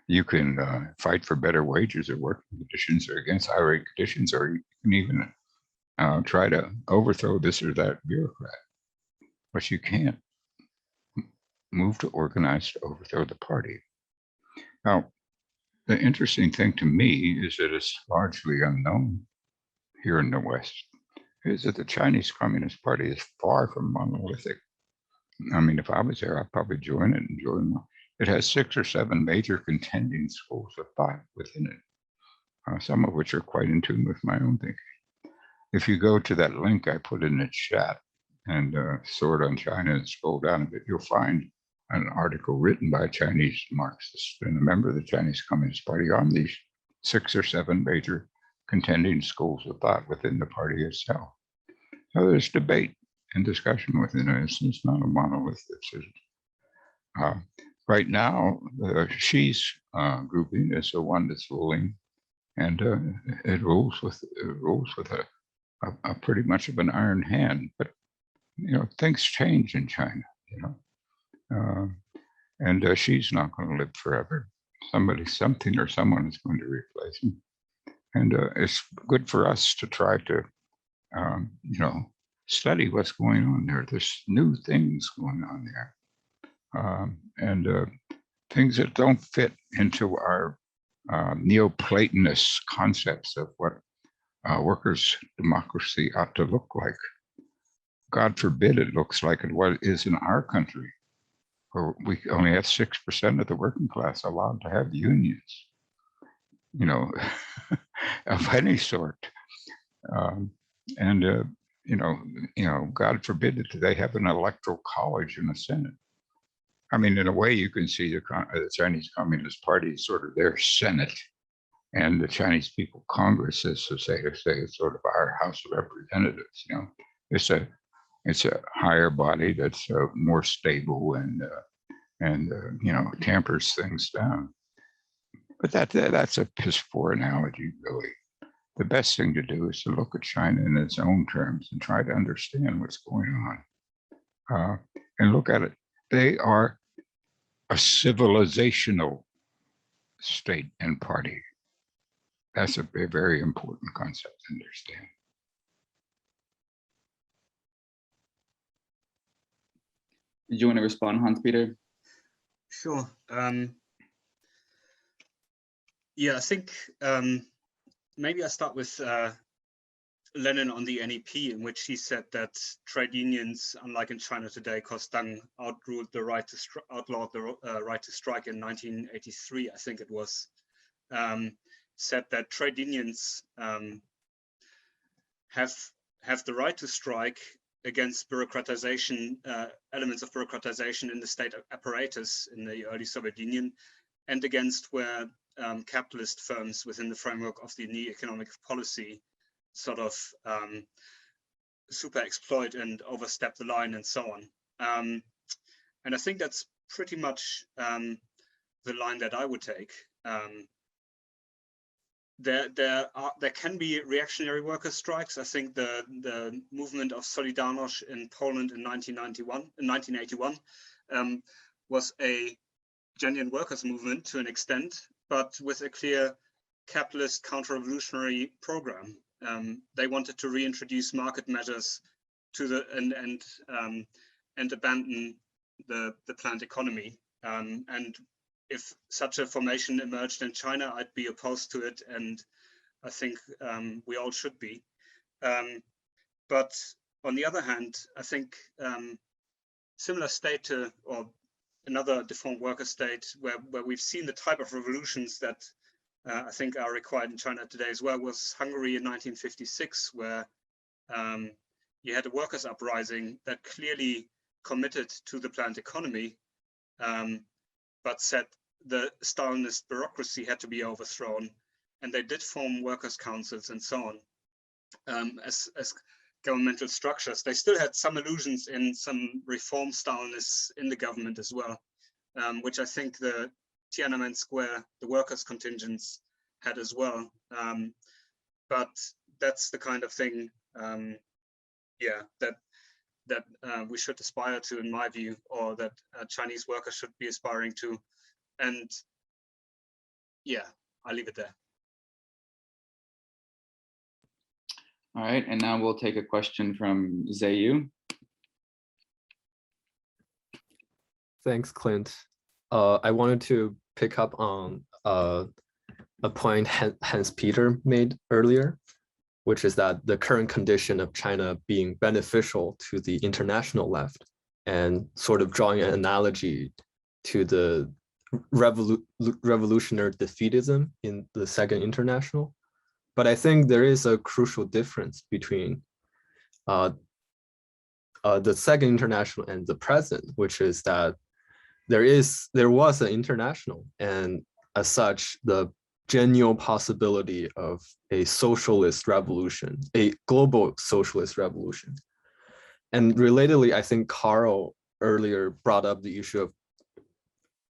You can fight for better wages or working conditions or against high rate conditions, or you can even try to overthrow this or that bureaucrat. But you can't move to organize to overthrow the party. Now, the interesting thing to me is that it's largely unknown here in the West, is that the Chinese Communist Party is far from monolithic. I mean, if I was there, I'd probably join it and join them. It has 6 or 7 major contending schools of thought within it, some of which are quite in tune with my own thinking. If you go to that link I put in the chat and sort on China and scroll down a bit, you'll find an article written by Chinese Marxists and a member of the Chinese Communist Party on these 6 or 7 major contending schools of thought within the party itself. So there's debate and discussion within it. It's not a monolith. Right now, Xi's grouping is the one that's ruling, and it rules with a pretty much of an iron hand. But things change in China. And Xi's not going to live forever. Something, or someone is going to replace him. And it's good for us to try to, study what's going on there. There's new things going on there. And things that don't fit into our Neoplatonist concepts of what workers' democracy ought to look like. God forbid it looks like what is in our country, where we only have 6% of the working class allowed to have unions, of any sort. God forbid that they have an electoral college in the Senate. I mean, in a way, you can see the Chinese Communist Party is sort of their Senate, and the Chinese People Congress is to say it's sort of our House of Representatives. It's a higher body that's more stable and tampers things down. But that's a piss poor analogy, really. The best thing to do is to look at China in its own terms and try to understand what's going on, and look at it. They are a civilizational state and party. That's a very, very important concept to understand. Did you want to respond, Hans-Peter? Sure. Yeah, I think maybe I start with Lenin on the NEP, in which he said that trade unions, unlike in China today, Kostang outlawed the right to strike in 1983, I think it was, said that trade unions have the right to strike against bureaucratization, elements of bureaucratization in the state apparatus in the early Soviet Union, and against where capitalist firms within the framework of the new economic policy sort of super exploit and overstep the line and so on. And I think that's pretty much the line that I would take. There can be reactionary worker strikes. I think the movement of Solidarność in Poland in 1981 was a genuine workers' movement to an extent, but with a clear capitalist counter-revolutionary program. They wanted to reintroduce market measures to and abandon the planned economy. And if such a formation emerged in China, I'd be opposed to it, and I think we all should be. But on the other hand, I think similar state to, or another deformed worker state where we've seen the type of revolutions that I think are required in China today as well, was Hungary in 1956, where you had a workers' uprising that clearly committed to the planned economy, but said the Stalinist bureaucracy had to be overthrown, and they did form workers' councils and so on as governmental structures. They still had some illusions in some reform Stalinists in the government as well, which I think the Tiananmen Square, the workers' contingents had as well. But that's the kind of thing, that we should aspire to, in my view, or that Chinese workers should be aspiring to. And yeah, I'll leave it there. All right, and now we'll take a question from Zayu. Thanks, Clint. I wanted to pick up on a point Hans Peter made earlier, which is that the current condition of China being beneficial to the international left, and sort of drawing an analogy to the revolutionary defeatism in the Second International. But I think there is a crucial difference between the Second International and the present, which is that there was an international, and as such, the genuine possibility of a socialist revolution, a global socialist revolution. And relatedly, I think Carl earlier brought up the issue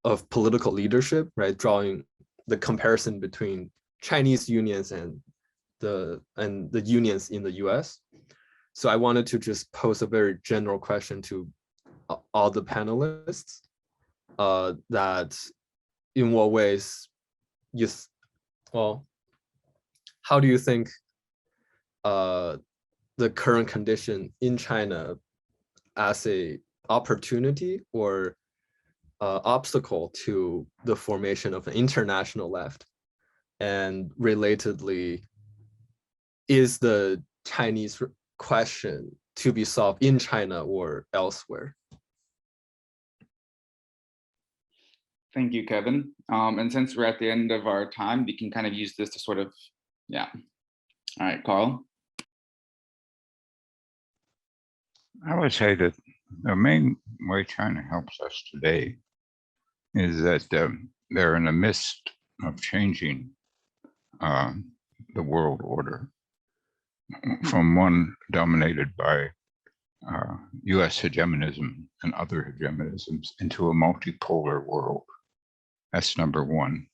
of political leadership, right? Drawing the comparison between Chinese unions and the unions in the US. So I wanted to just pose a very general question to all the panelists, that in what ways how do you think the current condition in China as a opportunity or obstacle to the formation of an international left? And relatedly, is the Chinese question to be solved in China or elsewhere? Thank you, Kevin. And since we're at the end of our time, we can kind of use this to sort of, yeah. All right, Carl. I would say that the main way China helps us today is that they're in the midst of changing the world order from one dominated by US hegemonism and other hegemonisms into a multipolar world. That's number one.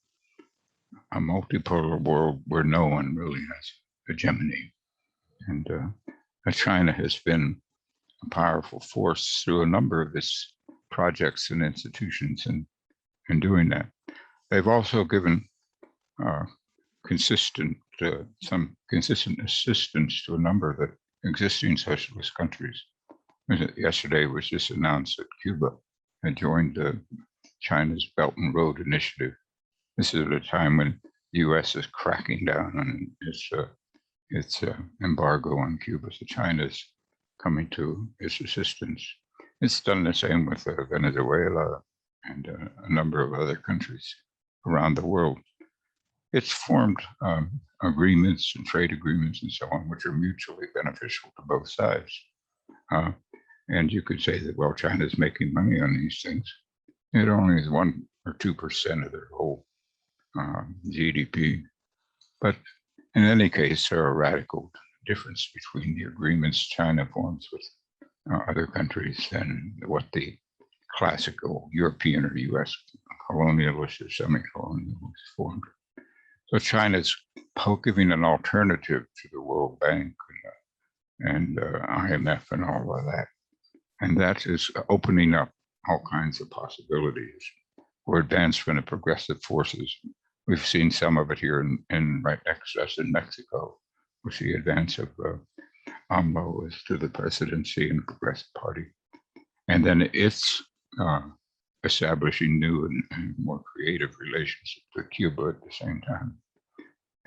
A multipolar world where no one really has hegemony. And China has been a powerful force through a number of its projects and institutions in doing that. They've also given some consistent assistance to a number of the existing socialist countries. Yesterday it was just announced that Cuba had joined China's Belt and Road Initiative. This is at a time when the US is cracking down on its embargo on Cuba. So China's coming to its assistance. It's done the same with Venezuela and a number of other countries around the world. It's formed agreements and trade agreements and so on, which are mutually beneficial to both sides. And you could say that, well, China's making money on these things. It only is 1 or 2% of their whole GDP. But in any case, there are radical difference between the agreements China forms with other countries than what the classical European or US colonialist or semi-colonialist formed. So China's giving an alternative to the World Bank and IMF and all of that. And that is opening up all kinds of possibilities for advancement of progressive forces. We've seen some of it here in right next to us in Mexico, with the advance of AMLO to the presidency and the Progressive Party. And then it's establishing new and more creative relationships with Cuba at the same time.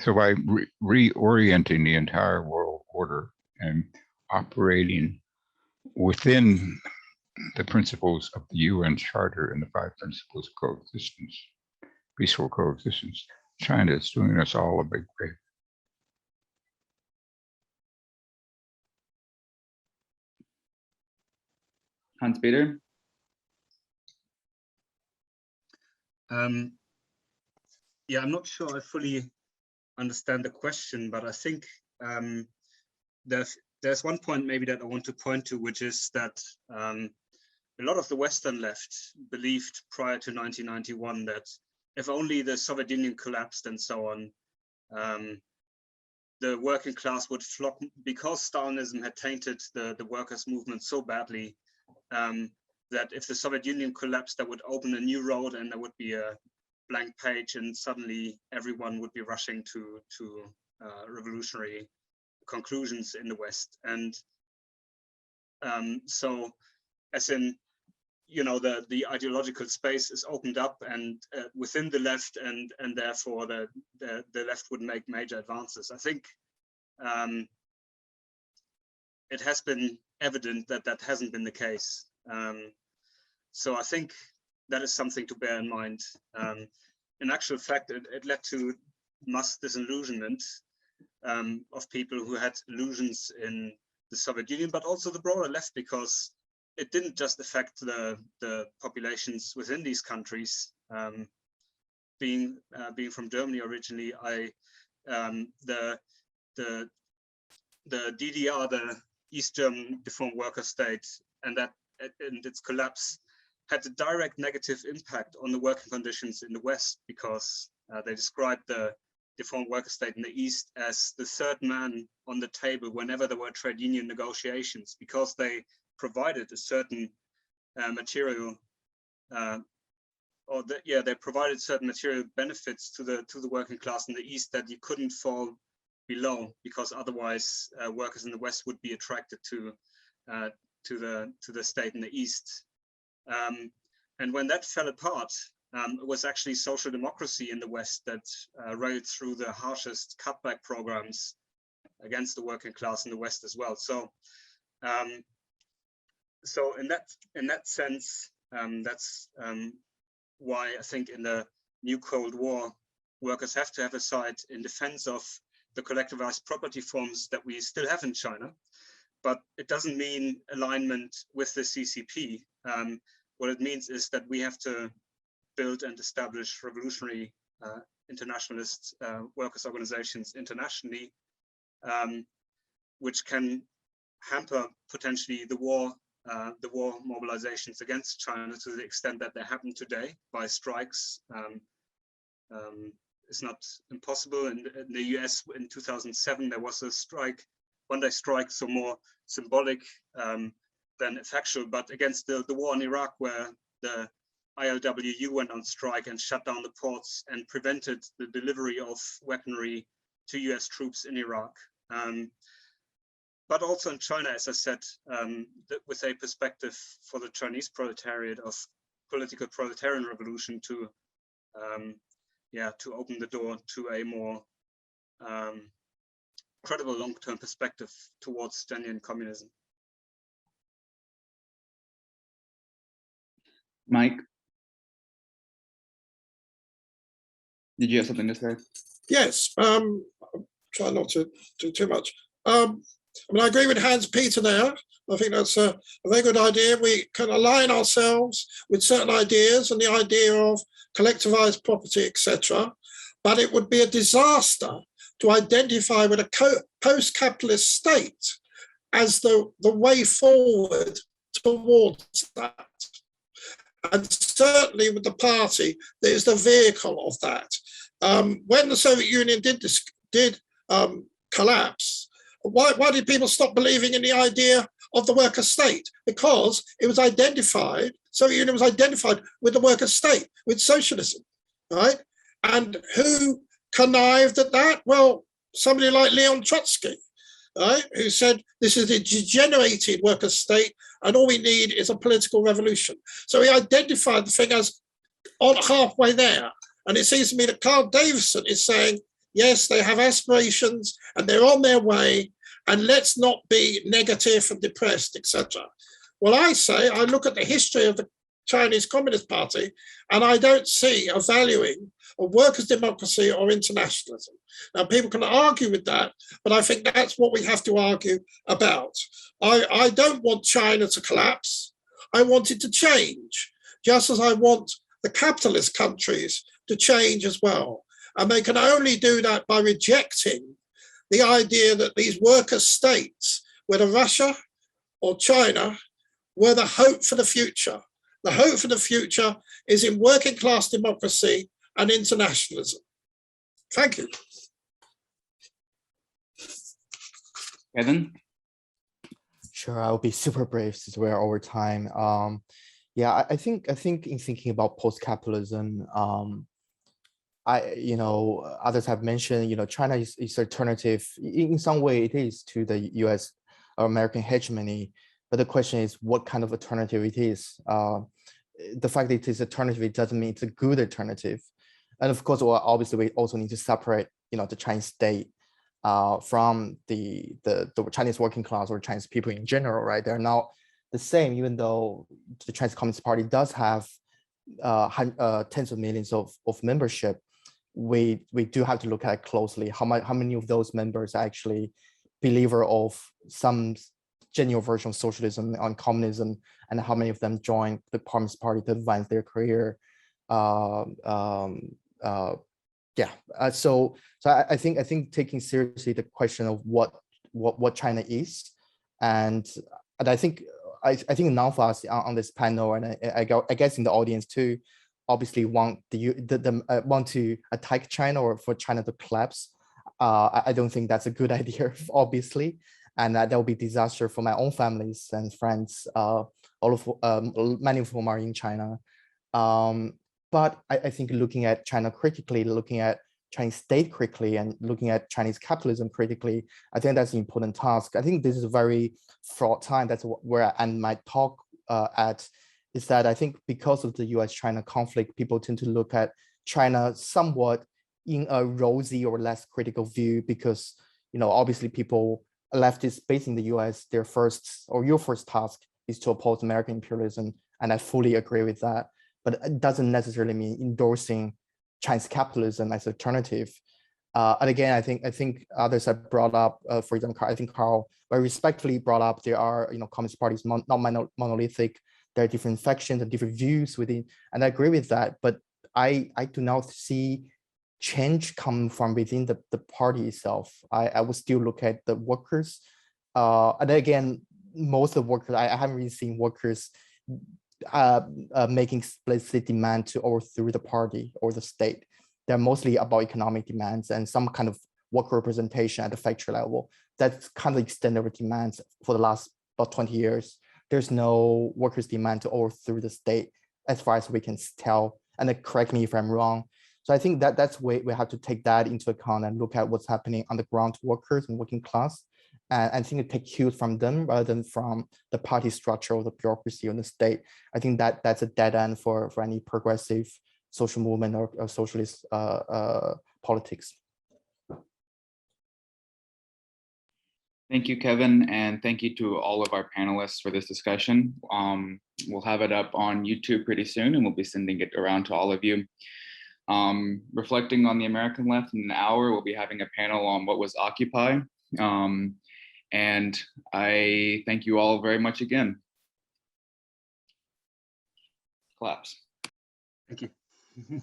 So by reorienting the entire world order and operating within the principles of the UN Charter and the 5 principles of coexistence, peaceful coexistence, China is doing us all a big favor. Hans Peter. Yeah, I'm not sure I fully understand the question, but I think there's one point maybe that I want to point to, which is that a lot of the Western left believed prior to 1991 that if only the Soviet Union collapsed and so on, the working class would flock, because Stalinism had tainted the workers' movement so badly, that if the Soviet Union collapsed, that would open a new road and there would be a blank page, and suddenly everyone would be rushing to revolutionary conclusions in the West. And so, as in, you know, the ideological space is opened up and within the left, and therefore the left would make major advances. I think it has been evident that that hasn't been the case. So I think that is something to bear in mind. In actual fact, it led to mass disillusionment of people who had illusions in the Soviet Union, but also the broader left, because it didn't just affect the populations within these countries. Being from Germany originally, the DDR, the East German deformed worker state, and its collapse had a direct negative impact on the working conditions in the West, because they described the deformed worker state in the East as the third man on the table whenever there were trade union negotiations, because they provided a certain material, they provided certain material benefits to the working class in the East that you couldn't fall below, because otherwise workers in the West would be attracted to the state in the East. And when that fell apart, it was actually social democracy in the West that railed through the harshest cutback programs against the working class in the West as well. So, so in that sense, that's why I think in the new Cold War, workers have to have a side in defense of the collectivized property forms that we still have in China. But it doesn't mean alignment with the CCP. What it means is that we have to build and establish revolutionary internationalist workers' organizations internationally, which can hamper potentially the war mobilizations against China to the extent that they happen today by strikes. It's not impossible. In the US in 2007, there was a strike, one-day strike, so more symbolic than factual, but against the war in Iraq, where the ILWU went on strike and shut down the ports and prevented the delivery of weaponry to US troops in Iraq. But also in China, as I said, with a perspective for the Chinese proletariat of political proletarian revolution to open the door to a more credible long-term perspective towards genuine communism. Mike, did you have something to say? Yes, try not to do too much. I mean, I agree with Hans-Peter there. I think that's a very good idea. We can align ourselves with certain ideas and the idea of collectivized property, etc. But it would be a disaster to identify with a post-capitalist state as the way forward towards that. And certainly with the party that is the vehicle of that. When the Soviet Union did collapse, why did people stop believing in the idea of the worker state? Because it was identified, Soviet Union was identified with the worker state, with socialism, right? And who connived at that? Well, somebody like Leon Trotsky, right? Who said this is a degenerated worker state and all we need is a political revolution. So he identified the thing as on halfway there. And it seems to me that Carl Davidson is saying, yes, they have aspirations and they're on their way, and let's not be negative and depressed, etc. Well, I say, I look at the history of the Chinese Communist Party and I don't see a valuing of workers' democracy or internationalism. Now, people can argue with that, but I think that's what we have to argue about. I don't want China to collapse. I want it to change, just as I want the capitalist countries to change as well. And they can only do that by rejecting the idea that these worker states, whether Russia or China, were the hope for the future. The hope for the future is in working class democracy and internationalism. Thank you. Kevin? Sure, I'll be super brief since we're over time. Yeah, I think in thinking about post-capitalism, others have mentioned, China is alternative in some way. It is to the U.S. or American hegemony, but the question is what kind of alternative it is. The fact that it is alternative, it doesn't mean it's a good alternative. And of course, well, obviously, we also need to separate, the Chinese state from the Chinese working class or Chinese people in general, right? They're not the same, even though the Chinese Communist Party does have tens of millions of membership. We do have to look at it closely. How many of those members are actually believer of some genuine version of socialism and communism, and how many of them join the Communist Party to advance their career? So I think taking seriously the question of what China is, and I think none of us on this panel, and I guess in the audience too, obviously want want to attack China or for China to collapse. I don't think that's a good idea, obviously, and that will be disaster for my own families and friends. Many of whom are in China. But I think looking at China critically, looking at Chinese state critically, and looking at Chinese capitalism critically, I think that's an important task. I think this is a very fraught time. That's where I end my talk at, is that I think because of the US-China conflict, people tend to look at China somewhat in a rosy or less critical view, because, obviously people leftists based in the US, your first task is to oppose American imperialism. And I fully agree with that. But it doesn't necessarily mean endorsing Chinese capitalism as alternative. And again, I think others have brought up, for example, I think Carl very respectfully brought up, there are, communist parties not monolithic. There are different factions and different views within, and I agree with that. But I do not see change come from within the party itself. I would still look at the workers. And again, most of the workers, I haven't really seen workers making explicit demand to overthrow the party or the state. They're mostly about economic demands and some kind of worker representation at the factory level. That's kind of the extent of the demands for the last about 20 years. There's no workers' demand to overthrow the state, as far as we can tell. And correct me if I'm wrong. So I think that's where we have to take that into account and look at what's happening on the ground to workers and working class. And I think to take cues from them rather than from the party structure or the bureaucracy or the state. I think that's a dead end for any progressive social movement or socialist politics. Thank you, Kevin, and thank you to all of our panelists for this discussion. We'll have it up on YouTube pretty soon, and we'll be sending it around to all of you. Reflecting on the American left, in an hour, we'll be having a panel on what was Occupy. And I thank you all very much again. Claps. Thank you.